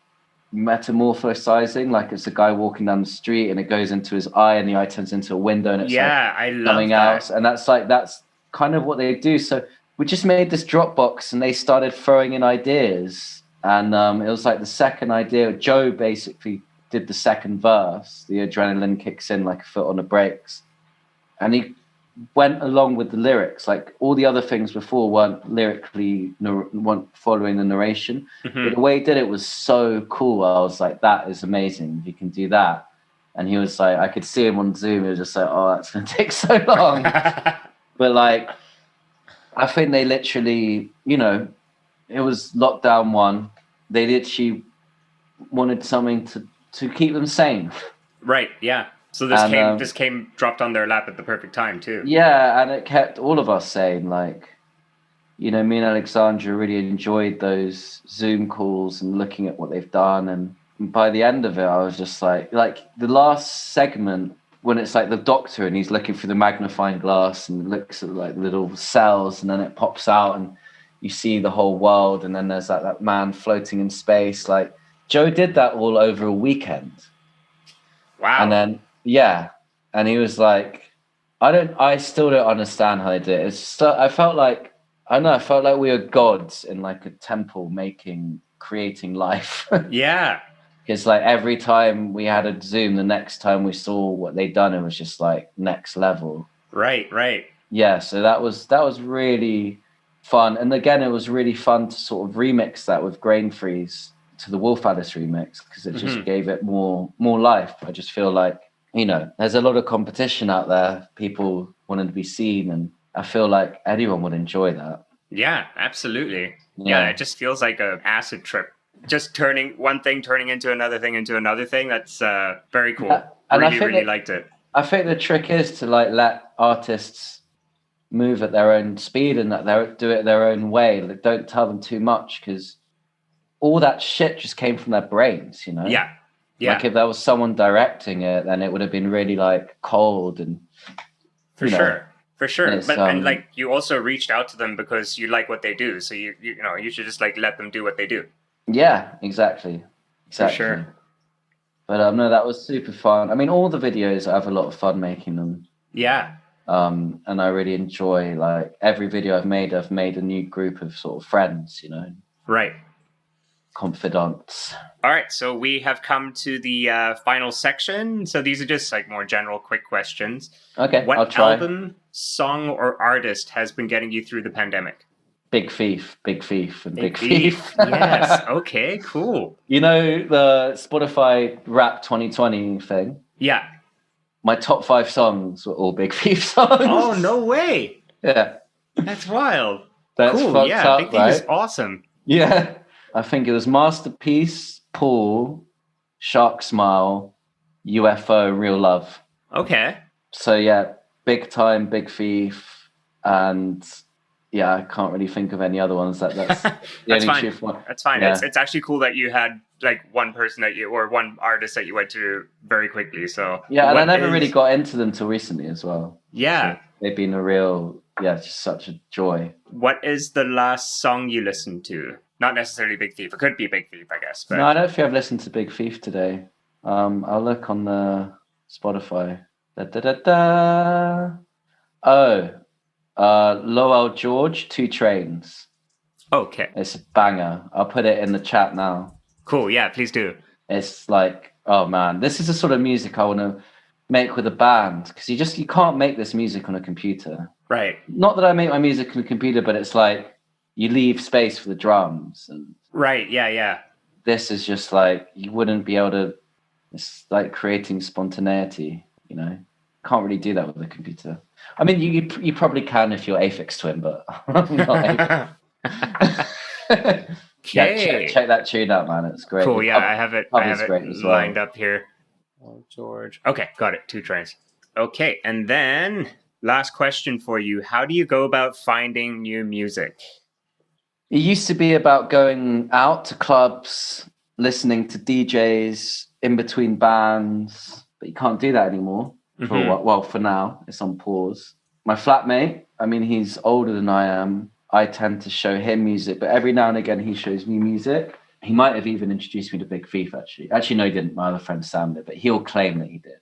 metamorphosizing, like it's a guy walking down the street and it goes into his eye and the eye turns into a window and it's I love coming that. out. And that's kind of what they do. So we just made this Dropbox and they started throwing in ideas. And it was like the second idea. Joe basically did the second verse. The adrenaline kicks in like a foot on the brakes. And he went along with the lyrics. Like all the other things before weren't following the narration. But the way he did it was so cool. I was like, that is amazing. You can do that. And he was like, I could see him on Zoom. He was just like, oh, that's going to take so long. But like, I think they literally, you know, it was lockdown 1. They literally wanted something to keep them sane. Right, yeah. So this came dropped on their lap at the perfect time too. Yeah, and it kept all of us sane. Like, you know, me and Alexandra really enjoyed those Zoom calls and looking at what they've done. And by the end of it, I was just like the last segment, when it's like the doctor and he's looking through the magnifying glass and looks at like little cells and then it pops out and you see the whole world and then there's that man floating in space. Like Joe did that all over a weekend. Wow. And then, yeah. And he was like, I still don't understand how they did it. It's just, I felt like we were gods in like a temple creating life. Yeah. Because like every time we had a Zoom, the next time we saw what they'd done, it was just like next level. Right. Yeah, so that was really fun. And again, it was really fun to sort of remix that with Grain Freeze to the Wolf Alice remix because it just gave it more life. I just feel like, you know, there's a lot of competition out there, people wanting to be seen, and I feel like anyone would enjoy that. Yeah, absolutely. Yeah, it just feels like an acid trip. Just turning one thing into another thing. That's very cool. And really liked it. I think the trick is to like let artists move at their own speed and that they do it their own way. Like, don't tell them too much because all that shit just came from their brains, you know? Yeah. Yeah. Like if there was someone directing it, then it would have been really like cold and For sure. For sure. It's, But and like you also reached out to them because you like what they do. So you know, you should just like let them do what they do. yeah, exactly. For sure. But no, that was super fun. I mean, all the videos, I have a lot of fun making them. Yeah. And I really enjoy like every video I've made a new group of sort of friends, you know. Right. Confidants. All right, so we have come to the final section. So these are just like more general, quick questions. Okay, what I'll try. album, song, or artist has been getting you through the pandemic? Big Thief, and Big Thief. Yes. Okay. Cool. You know the Spotify Rap 2020 thing? Yeah. My top 5 songs were all Big Thief songs. Oh no way! Yeah, That's wild. that's Cool. fucked Yeah. up, Big Thief right? is awesome. Yeah, I think it was Masterpiece, Pool, Shark Smile, UFO, Real Love. Okay. So yeah, big time, Big Thief, and yeah, I can't really think of any other ones. That's the That's only fine. truth one. That's fine. Yeah. It's actually cool that you had like one person that you or one artist that you went to very quickly. So Yeah, and I what never is- really got into them till recently as well. Yeah. So they've been a real, just such a joy. What is the last song you listened to? Not necessarily Big Thief. It could be Big Thief, I guess. But No, I don't think I've listened to Big Thief today. I'll look on the Spotify. Da, da, da, da. Oh, Lowell George, 2 Trains. okay. It's a banger. I'll put it in the chat now. Cool. Yeah, please do. It's like, oh man, this is the sort of music I want to make with a band, because you can't make this music on a computer. Right. Not that I make my music on a computer, but it's like you leave space for the drums, and Right. Yeah. Yeah. this is just like you wouldn't be able to. It's like creating spontaneity, you know. Can't really do that with a computer. I mean, you probably can if you're Aphex Twin, but I'm not Aphex. Yeah, Okay. check that tune out, man. It's great. Cool. Yeah, I have it. I have it great as well. lined up here. Oh, George. Okay, got it. 2 Trains. Okay, and then last question for you: how do you go about finding new music? It used to be about going out to clubs, listening to DJs in between bands, but you can't do that anymore. For a while. Well, for now, it's on pause. My flatmate, I mean, he's older than I am. I tend to show him music, but every now and again he shows me music. He might have even introduced me to Big Thief, actually. Actually, no, he didn't. My other friend Sam did, but he'll claim that he did.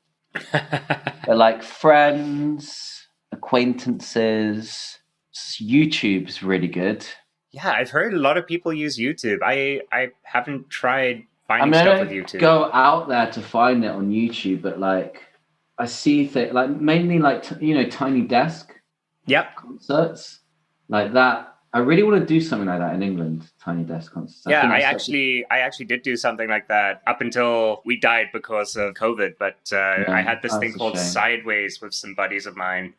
They're like friends, acquaintances. YouTube's really good. Yeah, I've heard a lot of people use YouTube. I haven't tried I finding mean, I stuff with don't YouTube. go out there to find it on YouTube, but like I see things like mainly like Tiny Desk Yep. concerts like that. I really want to do something like that in England. Tiny Desk concerts. Yeah, think I that's actually did do something like that up until we died because of COVID. But I had this that's thing a called shame. Sideways with some buddies of mine,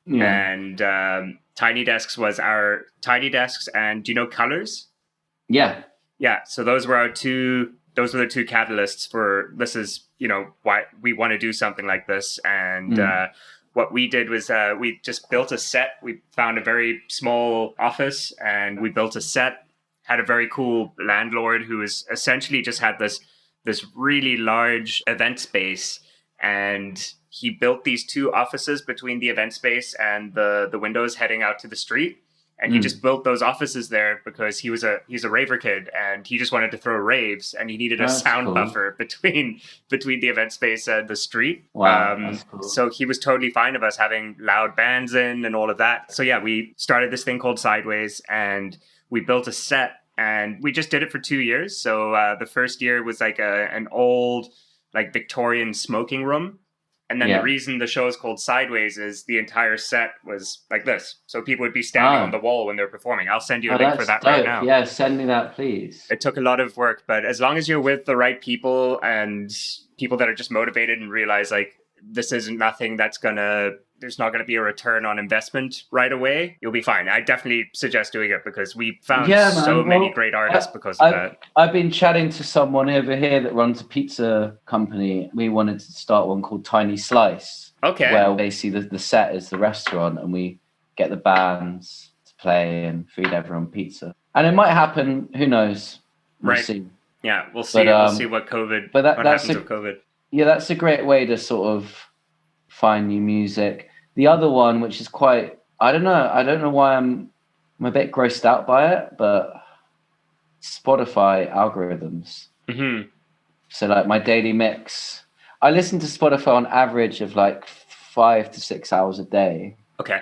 yeah. and Tiny Desks was our Tiny Desks. And do you know Colors? Yeah. Yeah, so those were the two catalysts for this is, why we want to do something like this. And what we did was we just built a set. We found a very small office and we built a set, had a very cool landlord who was essentially just had this really large event space. And he built these 2 offices between the event space and the windows heading out to the street. And he just built those offices there because he's a raver kid and he just wanted to throw raves and he needed a sound cool. buffer between the event space and the street. Wow, that's cool. So he was totally fine of us having loud bands in and all of that. So yeah, we started this thing called Sideways and we built a set and we just did it for 2 years. So the first year was like an old like Victorian smoking room. And then the reason the show is called Sideways is the entire set was like this. So people would be standing on the wall when they're performing. I'll send you a link for that right now. Yeah, send me that, please. It took a lot of work, but as long as you're with the right people and people that are just motivated and realize like this isn't nothing there's not gonna be a return on investment right away, you'll be fine. I definitely suggest doing it because we found many great artists because of that. I've been chatting to someone over here that runs a pizza company. We wanted to start one called Tiny Slice. Okay. Where basically the set is the restaurant and we get the bands to play and feed everyone pizza. And it might happen, who knows? We'll Right. see. Yeah, we'll see. But We'll see what but what happens with COVID. yeah, that's a great way to sort of find new music. The other one, which is quite, I don't know why I'm a bit grossed out by it, but Spotify algorithms. Hmm. So like my daily mix, I listen to Spotify on average of like 5 to 6 hours a day. Okay.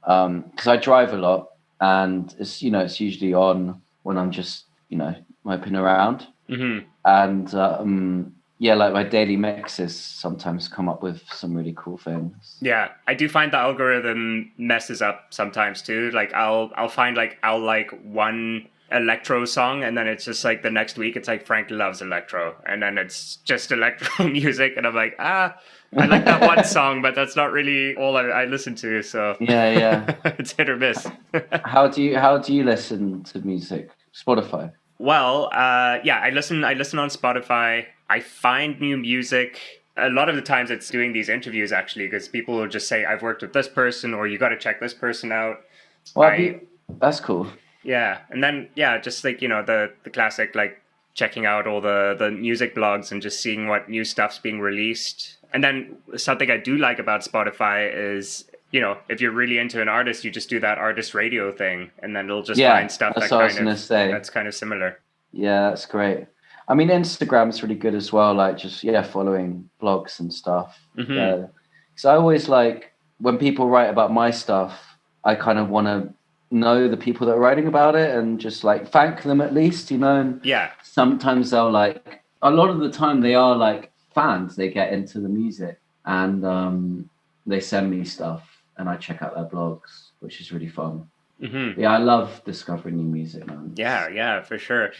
Because I drive a lot, and it's it's usually on when I'm just moping around. Hmm. And yeah, like my daily mixes sometimes come up with some really cool things. Yeah, I do find the algorithm messes up sometimes too. Like I'll find like I'll like one electro song, and then it's just like the next week it's like Frank loves electro, and then it's just electro music, and I'm like, I like that one song, but that's not really all I listen to. So Yeah. it's hit or miss. How do you listen to music? Spotify. Well, yeah, I listen on Spotify. I find new music. A lot of the times it's doing these interviews actually, because people will just say, I've worked with this person, or you got to check this person out. Well, that's cool. Yeah, and then yeah, just like the classic, like checking out all the music blogs and just seeing what new stuff's being released. And then something I do like about Spotify is if you're really into an artist, you just do that artist radio thing, and then it'll just find stuff that's kind of similar. Yeah, that's great. I mean, Instagram's really good as well. Like just following blogs and stuff. Mm-hmm. So I always like when people write about my stuff, I kind of want to know the people that are writing about it and just like thank them at least, And yeah, sometimes they'll like, a lot of the time they are like fans. They get into the music and they send me stuff and I check out their blogs, which is really fun. Mm-hmm. Yeah, I love discovering new music, man. Yeah, for sure.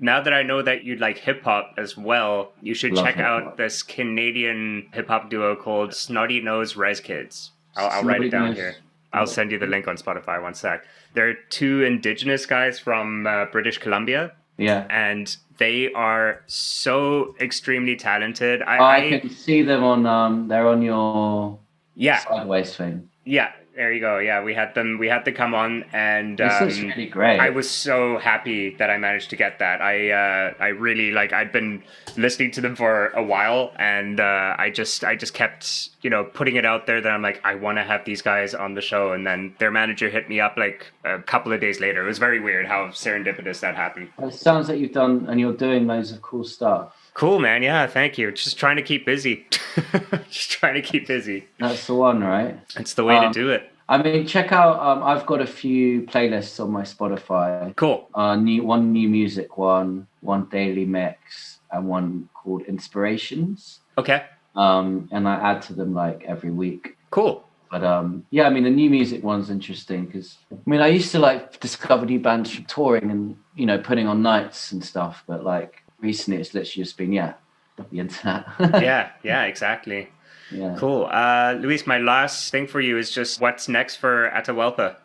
Now that I know that you like hip hop as well, you should check out this Canadian hip hop duo called Snotty Nose Res Kids. I'll write it down here. I'll send you the link on Spotify one sec. They're two indigenous guys from British Columbia. Yeah. And they are so extremely talented. I can see them on they're on your Sideways thing. Yeah, there you go. Yeah, we had to come on, and this is really great. I was so happy that I managed to get that. I really I'd been listening to them for a while, and I just kept putting it out there that I'm like, I want to have these guys on the show, and then their manager hit me up like a couple of days later. It was very weird how serendipitous that happened. It sounds like you've done and you're doing loads of cool stuff. Cool, man. Yeah, thank you. Just trying to keep busy. Just trying to keep busy. That's the one, right? It's the way to do it. I mean, check out. I've got a few playlists on my Spotify. Cool. One new music one daily mix, and one called Inspirations. Okay. And I add to them like every week. Cool. But yeah, I mean, the new music one's interesting because I used to like discover new bands from touring and putting on nights and stuff. But like recently, it's literally just been the internet. yeah, exactly. Yeah. Cool. Luis, my last thing for you is just what's next for Attawalpa?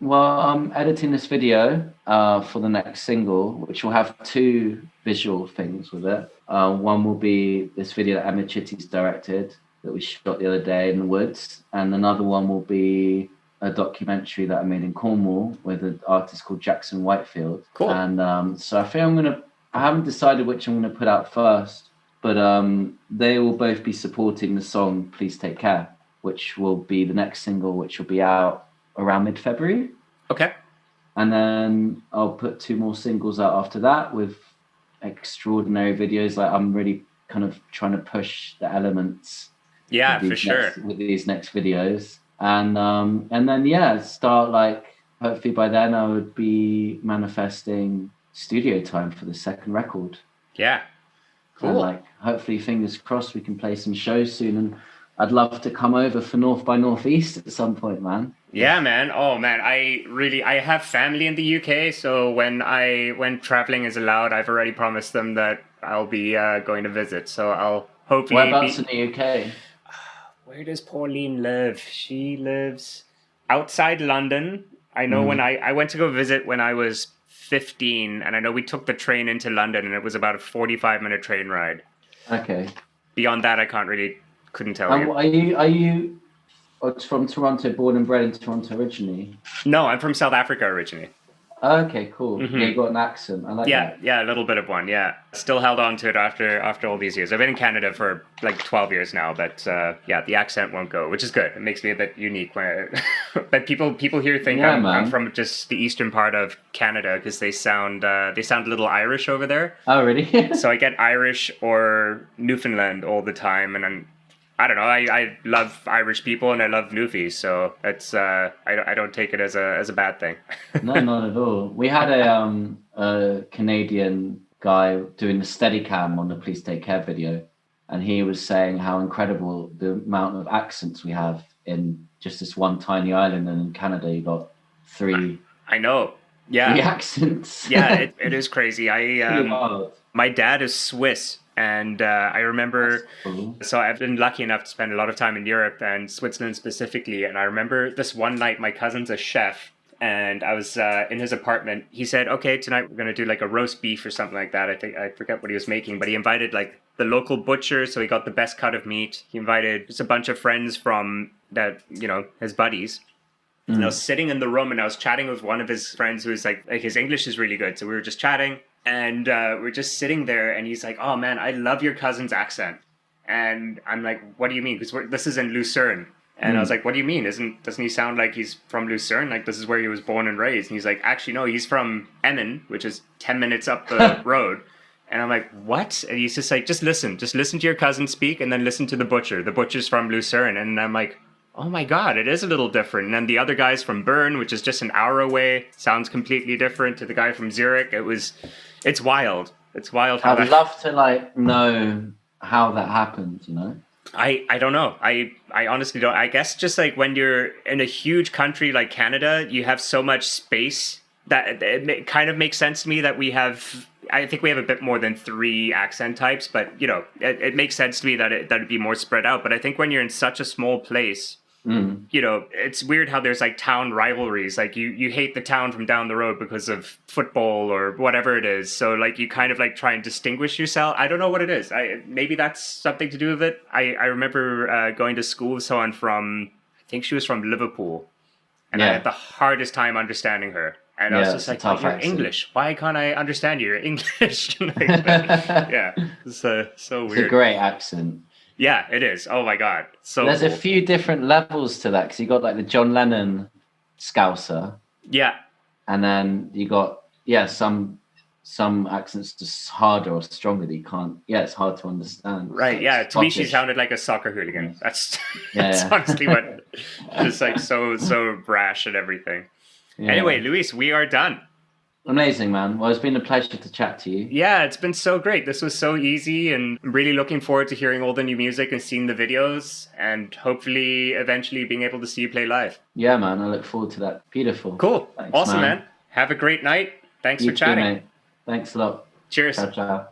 Well, I'm editing this video for the next single, which will have two visual things with it. One will be this video that Emma Chitty's directed that we shot the other day in the woods, and another one will be a documentary that I made in Cornwall with an artist called Jackson Whitefield. Cool. And so I think I haven't decided which I'm going to put out first. But they will both be supporting the song Please Take Care, which will be the next single, which will be out around mid-February. Okay. And then I'll put two more singles out after that with extraordinary videos. Like I'm really kind of trying to push the elements. Yeah, for sure. With these next videos. And then, start like, hopefully by then I would be manifesting studio time for the second record. Yeah. Cool. And like, hopefully, fingers crossed, we can play some shows soon. And I'd love to come over for North by Northeast at some point, man. Yeah, man. Oh, man. I have family in the UK, so when traveling is allowed, I've already promised them that I'll be going to visit. So I'll hopefully. Whereabouts in the UK? Where does Pauline live? She lives outside London. I know when I went to go visit when I was 15, and I know we took the train into London, and it was about a 45-minute train ride. Okay. Beyond that, I couldn't tell you. Are you from Toronto, born and bred in Toronto originally? No, I'm from South Africa originally. Okay, cool. Mhm. Yeah, you got an accent. I like Yeah, that. yeah, a little bit of one. Yeah, still held on to it after all these years. I've been in Canada for like 12 years now, but yeah, the accent won't go, which is good. It makes me a bit unique. But people here think Yeah, I'm man. from just the eastern part of Canada because they sound a little Irish over there. Oh, really? So I get Irish or Newfoundland all the time, and I don't know. I love Irish people and I love Newfies, so it's I don't take it as a bad thing. No, not at all. We had a Canadian guy doing the Steadicam on the Please Take Care video, and he was saying how incredible the amount of accents we have in just this one tiny island, and in Canada you got three I know. Yeah. accents. Yeah, it is crazy. Pretty wild. My dad is Swiss, and I remember. Cool. So I've been lucky enough to spend a lot of time in Europe and Switzerland specifically. And I remember this one night, my cousin's a chef, and I was in his apartment. He said, "Okay, tonight we're gonna do like a roast beef or something like that." I forget what he was making, but he invited like the local butcher, so he got the best cut of meat. He invited just a bunch of friends from that, his buddies. And I was sitting in the room and I was chatting with one of his friends who was like his English is really good. So we were just chatting and we're just sitting there and he's like, "Oh man, I love your cousin's accent." And I'm like, "What do you mean?" Because this is in Lucerne. And I was like, "What do you mean? Doesn't he sound like he's from Lucerne? Like this is where he was born and raised?" And he's like, "Actually, no, he's from Emmen, which is 10 minutes up the road." And I'm like, "What?" And he's just like, just listen to your cousin speak and then listen to the butcher. The butcher's from Lucerne. And I'm like, oh my God, it is a little different. And then the other guy's from Bern, which is just an hour away, sounds completely different to the guy from Zurich. It's wild. It's wild how I'd love to like know how that happened, you know? I don't know. I honestly don't. I guess just like when you're in a huge country like Canada, you have so much space that it kind of makes sense to me that I think we have a bit more than 3 accent types, but it makes sense to me that it'd be more spread out. But I think when you're in such a small place, it's weird how there's like town rivalries. Like you hate the town from down the road because of football or whatever it is. So like you kind of like try and distinguish yourself. I don't know what it is. Maybe that's something to do with it. I remember going to school with someone from, I think she was from Liverpool, and I had the hardest time understanding her. And I was just like, "But you're English. Why can't I understand you? You're English." Yeah, it's so weird. It's a great accent. Yeah, it is. Oh my God. So there's cool. a few different levels to that because you got like the John Lennon Scouser. Yeah. And then you got some accents just harder or stronger that you can't. Yeah, it's hard to understand. Right. Yeah. To me, she sounded like a soccer hooligan. That's yeah. Honestly what. Just like so brash and everything. Yeah. Anyway, Luis, we are done. Amazing, man. Well, it's been a pleasure to chat to you. Yeah, it's been so great. This was so easy, and I'm really looking forward to hearing all the new music and seeing the videos, and hopefully eventually being able to see you play live. Yeah, man. I look forward to that. Beautiful. Cool. Thanks, awesome, man. Have a great night. Thanks for chatting. Too, mate. Thanks a lot. Cheers. Ciao, ciao.